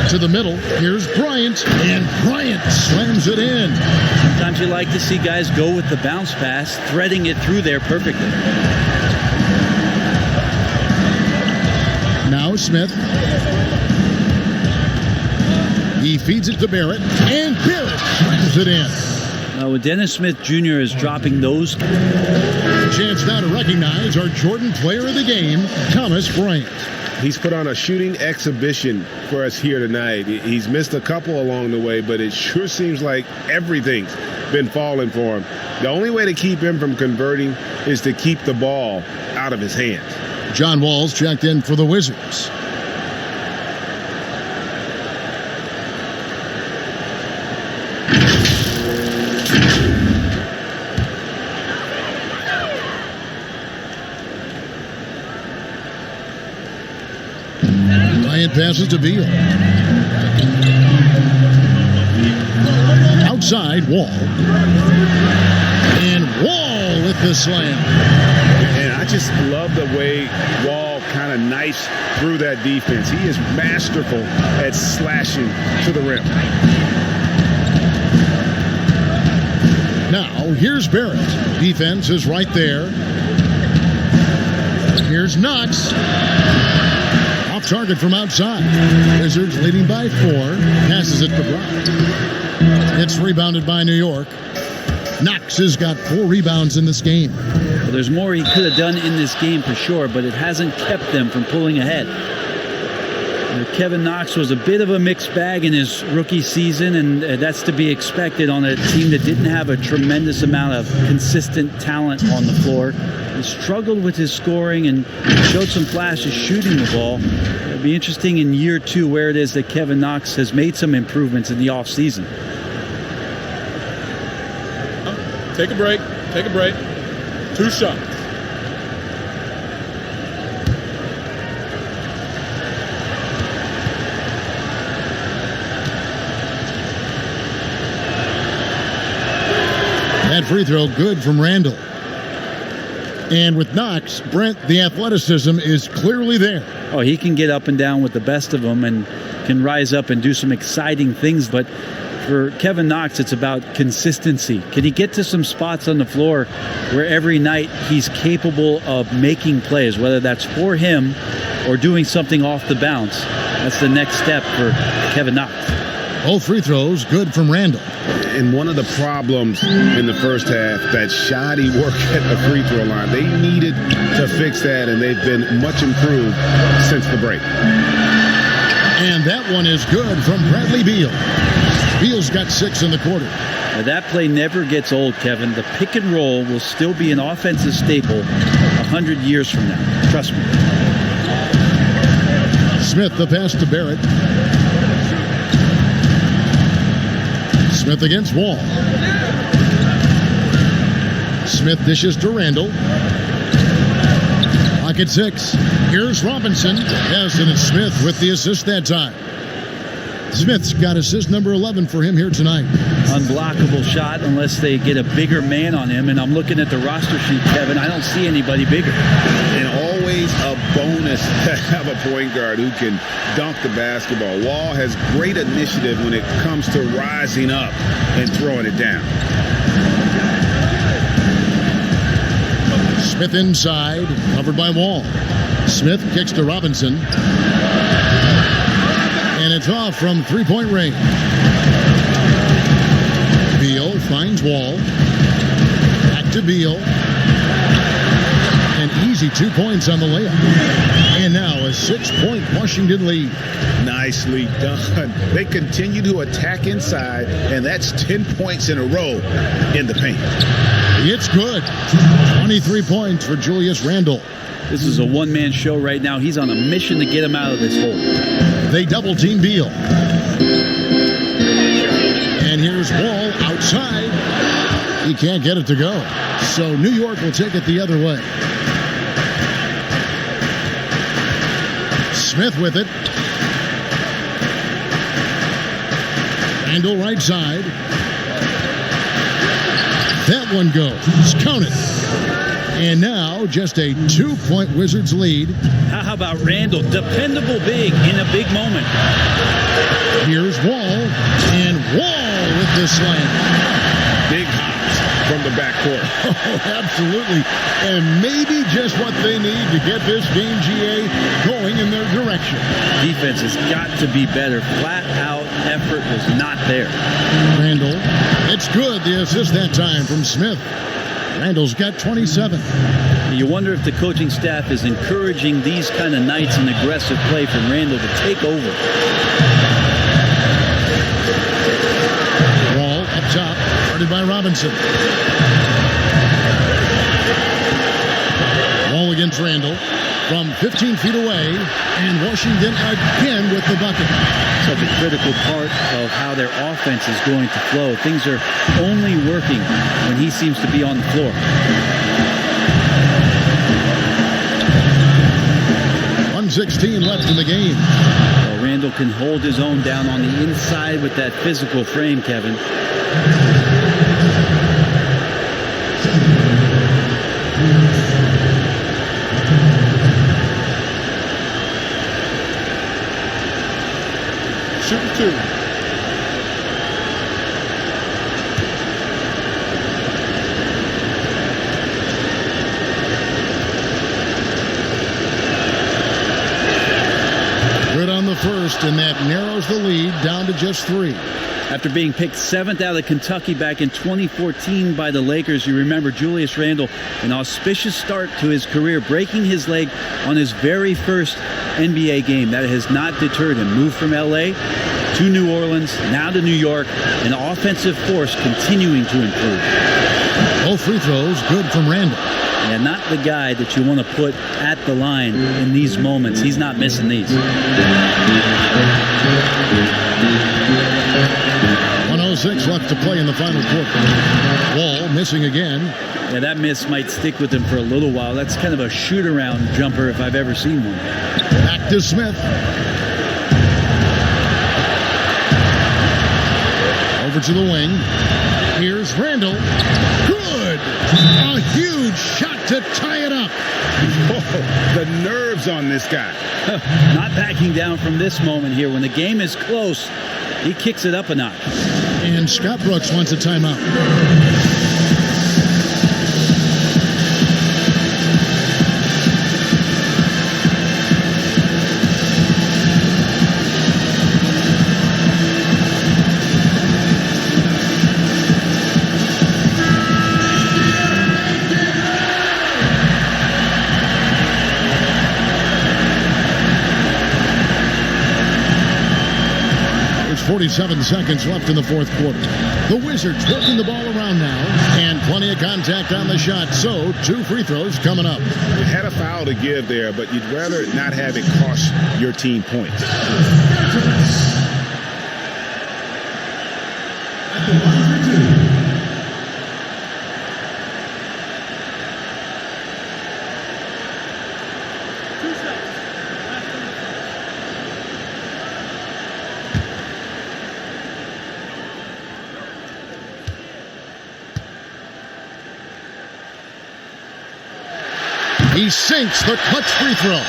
To the middle. Here's Bryant. And Bryant slams it in. Sometimes you like to see guys go with the bounce pass, threading it through there perfectly. Now Smith. He feeds it to Barrett. And Barrett slams it in. When Dennis Smith Jr. is dropping those. Chance now to recognize our Jordan Player of the Game, Thomas Bryant. He's put on a shooting exhibition for us here tonight. He's missed a couple along the way, but it sure seems like everything's been falling for him. The only way to keep him from converting is to keep the ball out of his hands. John Wall's checked in for the Wizards. Bryant passes to Beal. Outside, Wall. And Wall with the slam. And I just love the way Wall kind of knifes through that defense. He is masterful at slashing to the rim. Now, here's Barrett. Defense is right there. Here's Knox. Off target from outside. Wizards leading by 4. Passes it to Brown. It's rebounded by New York. Knox has got 4 rebounds in this game. Well, there's more he could have done in this game for sure, but it hasn't kept them from pulling ahead. Kevin Knox was a bit of a mixed bag in his rookie season, and that's to be expected on a team that didn't have a tremendous amount of consistent talent on the floor. He struggled with his scoring and showed some flashes shooting the ball. It'll be interesting in year 2 where it is that Kevin Knox has made some improvements in the offseason. Take a break. Take a break. 2 shots. That free throw good from Randall. And with Knox, Brent, the athleticism is clearly there. Oh, he can get up and down with the best of them and can rise up and do some exciting things. But for Kevin Knox, it's about consistency. Can he get to some spots on the floor where every night he's capable of making plays, whether that's for him or doing something off the bounce? That's the next step for Kevin Knox. Both free throws good from Randall. And one of the problems in the first half, that shoddy work at the free throw line. They needed to fix that, and they've been much improved since the break. And that one is good from Bradley Beal. Beal's got 6 in the quarter. Now that play never gets old, Kevin. The pick and roll will still be an offensive staple 100 years from now. Trust me. Smith, the pass to Barrett. Smith against Wall. Smith dishes to Randall. Pocket 6. Here's Robinson. Yes, and it's Smith with the assist that time. Smith's got assist number 11 for him here tonight. Unblockable shot unless they get a bigger man on him. And I'm looking at the roster sheet, Kevin. I don't see anybody bigger. And always a bonus to have a point guard who can dunk the basketball. Wall has great initiative when it comes to rising up and throwing it down. Smith inside, covered by Wall. Smith kicks to Robinson. And it's off from three-point range. Beal finds Wall. Back to Beal. An easy 2 points on the layup. And now a 6-point Washington lead. Nicely done. They continue to attack inside, and that's 10 points in a row in the paint. It's good. 23 points for Julius Randle. This is a one-man show right now. He's on a mission to get him out of this hole. They double-team Beal. And here's Wall outside. He can't get it to go. So New York will take it the other way. Smith with it. Randall right side. That one goes. Count it. And now just a 2-point Wizards lead. How about Randall? Dependable big in a big moment. Here's Wall. And Wall with the slam. Big hops from the backcourt. Oh, absolutely. And maybe just what they need to get this game, GA, going in their direction. Defense has got to be better. Flat out effort was not there. Randall. It's good. The assist that time from Smith. Randall's got 27. You wonder if the coaching staff is encouraging these kind of nights and aggressive play from Randall to take over. Wall up top, guarded by Robinson. Wall against Randall from 15 feet away, and Washington again with the bucket. Such a critical part of how their offense is going to flow. Things are only working when he seems to be on the floor. .116 left in the game. Well, Randall can hold his own down on the inside with that physical frame, Kevin. Shooting 2. Good on the first, and that narrows the lead down to just 3. After being picked 7th out of Kentucky back in 2014 by the Lakers, you remember Julius Randle, an auspicious start to his career, breaking his leg on his very first NBA game. That has not deterred him. Moved from LA to New Orleans, now to New York, an offensive force continuing to improve. Both free throws good from Randall. And not the guy that you want to put at the line in these moments. He's not missing these. 1:06 left to play in the final quarter. Wall missing again. Yeah, that miss might stick with him for a little while. That's kind of a shoot-around jumper if I've ever seen one. Back to Smith. Over to the wing. Here's Randall. Good! A huge shot to tie it up. Oh, the nerves on this guy. Not backing down from this moment here. When the game is close, he kicks it up a notch. And Scott Brooks wants a timeout. 47 seconds left in the fourth quarter. The Wizards working the ball around now, and plenty of contact on the shot, so 2 free throws coming up. You had a foul to give there, but you'd rather not have it cost your team points. He sinks the clutch free throw.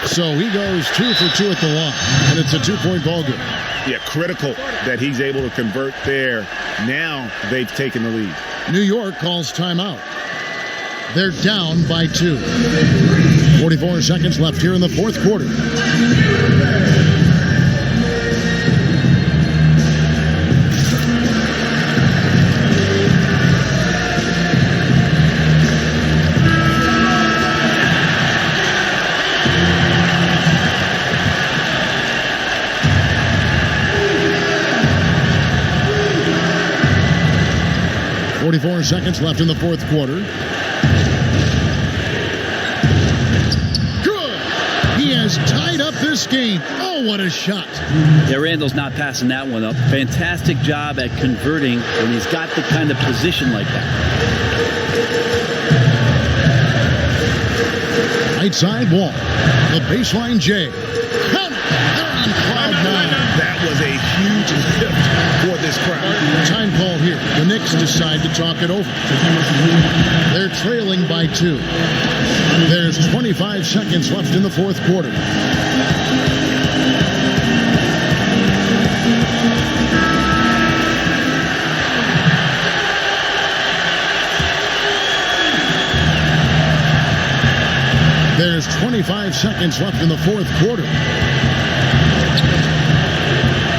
So he goes 2 for 2 at the line, and it's a 2-point ball game. Yeah, critical that he's able to convert there. Now they've taken the lead. New York calls timeout. They're down by 2. 44 seconds left here in the fourth quarter. 44 seconds left in the fourth quarter. Good! He has tied up this game. Oh, what a shot. Yeah, Randall's not passing that one up. Fantastic job at converting when he's got the kind of position like that. Right side wall. The baseline J. Count it! They're on cloud 9. That was a huge lift for this crowd. Time call here. The Knicks decide to talk it over. They're trailing by 2. There's 25 seconds left in the fourth quarter. There's 25 seconds left in the fourth quarter.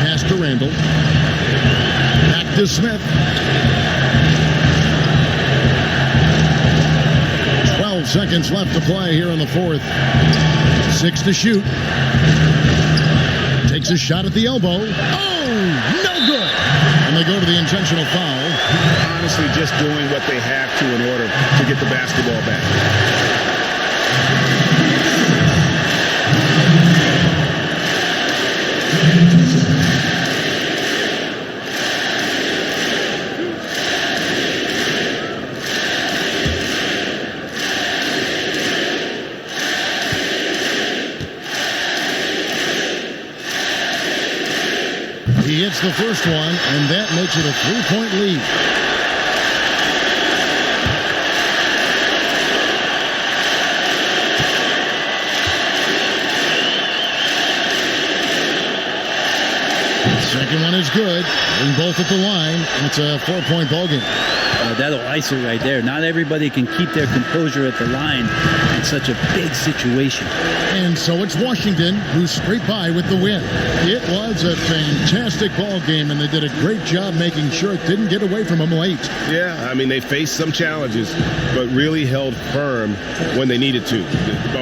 Pass to Randall. Back to Smith. 12 seconds left to play here in the fourth. 6 to shoot. Takes a shot at the elbow. Oh, no good. And they go to the intentional foul. Honestly, just doing what they have to in order to get the basketball back. He hits the first one, and that makes it a 3-point lead. Second one is good. And both at the line, and it's a 4-point ball game. That'll ice it right there. Not everybody can keep their composure at the line in such a big situation. And so it's Washington who scraped by with the win. It was a fantastic ball game, and they did a great job making sure it didn't get away from them late. Yeah, I mean, they faced some challenges, but really held firm when they needed to.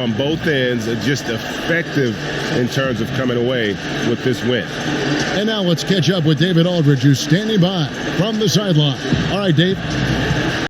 On both ends, just effective in terms of coming away with this win. And now let's catch up with David Aldridge, who's standing by from the sideline. All right, Dave.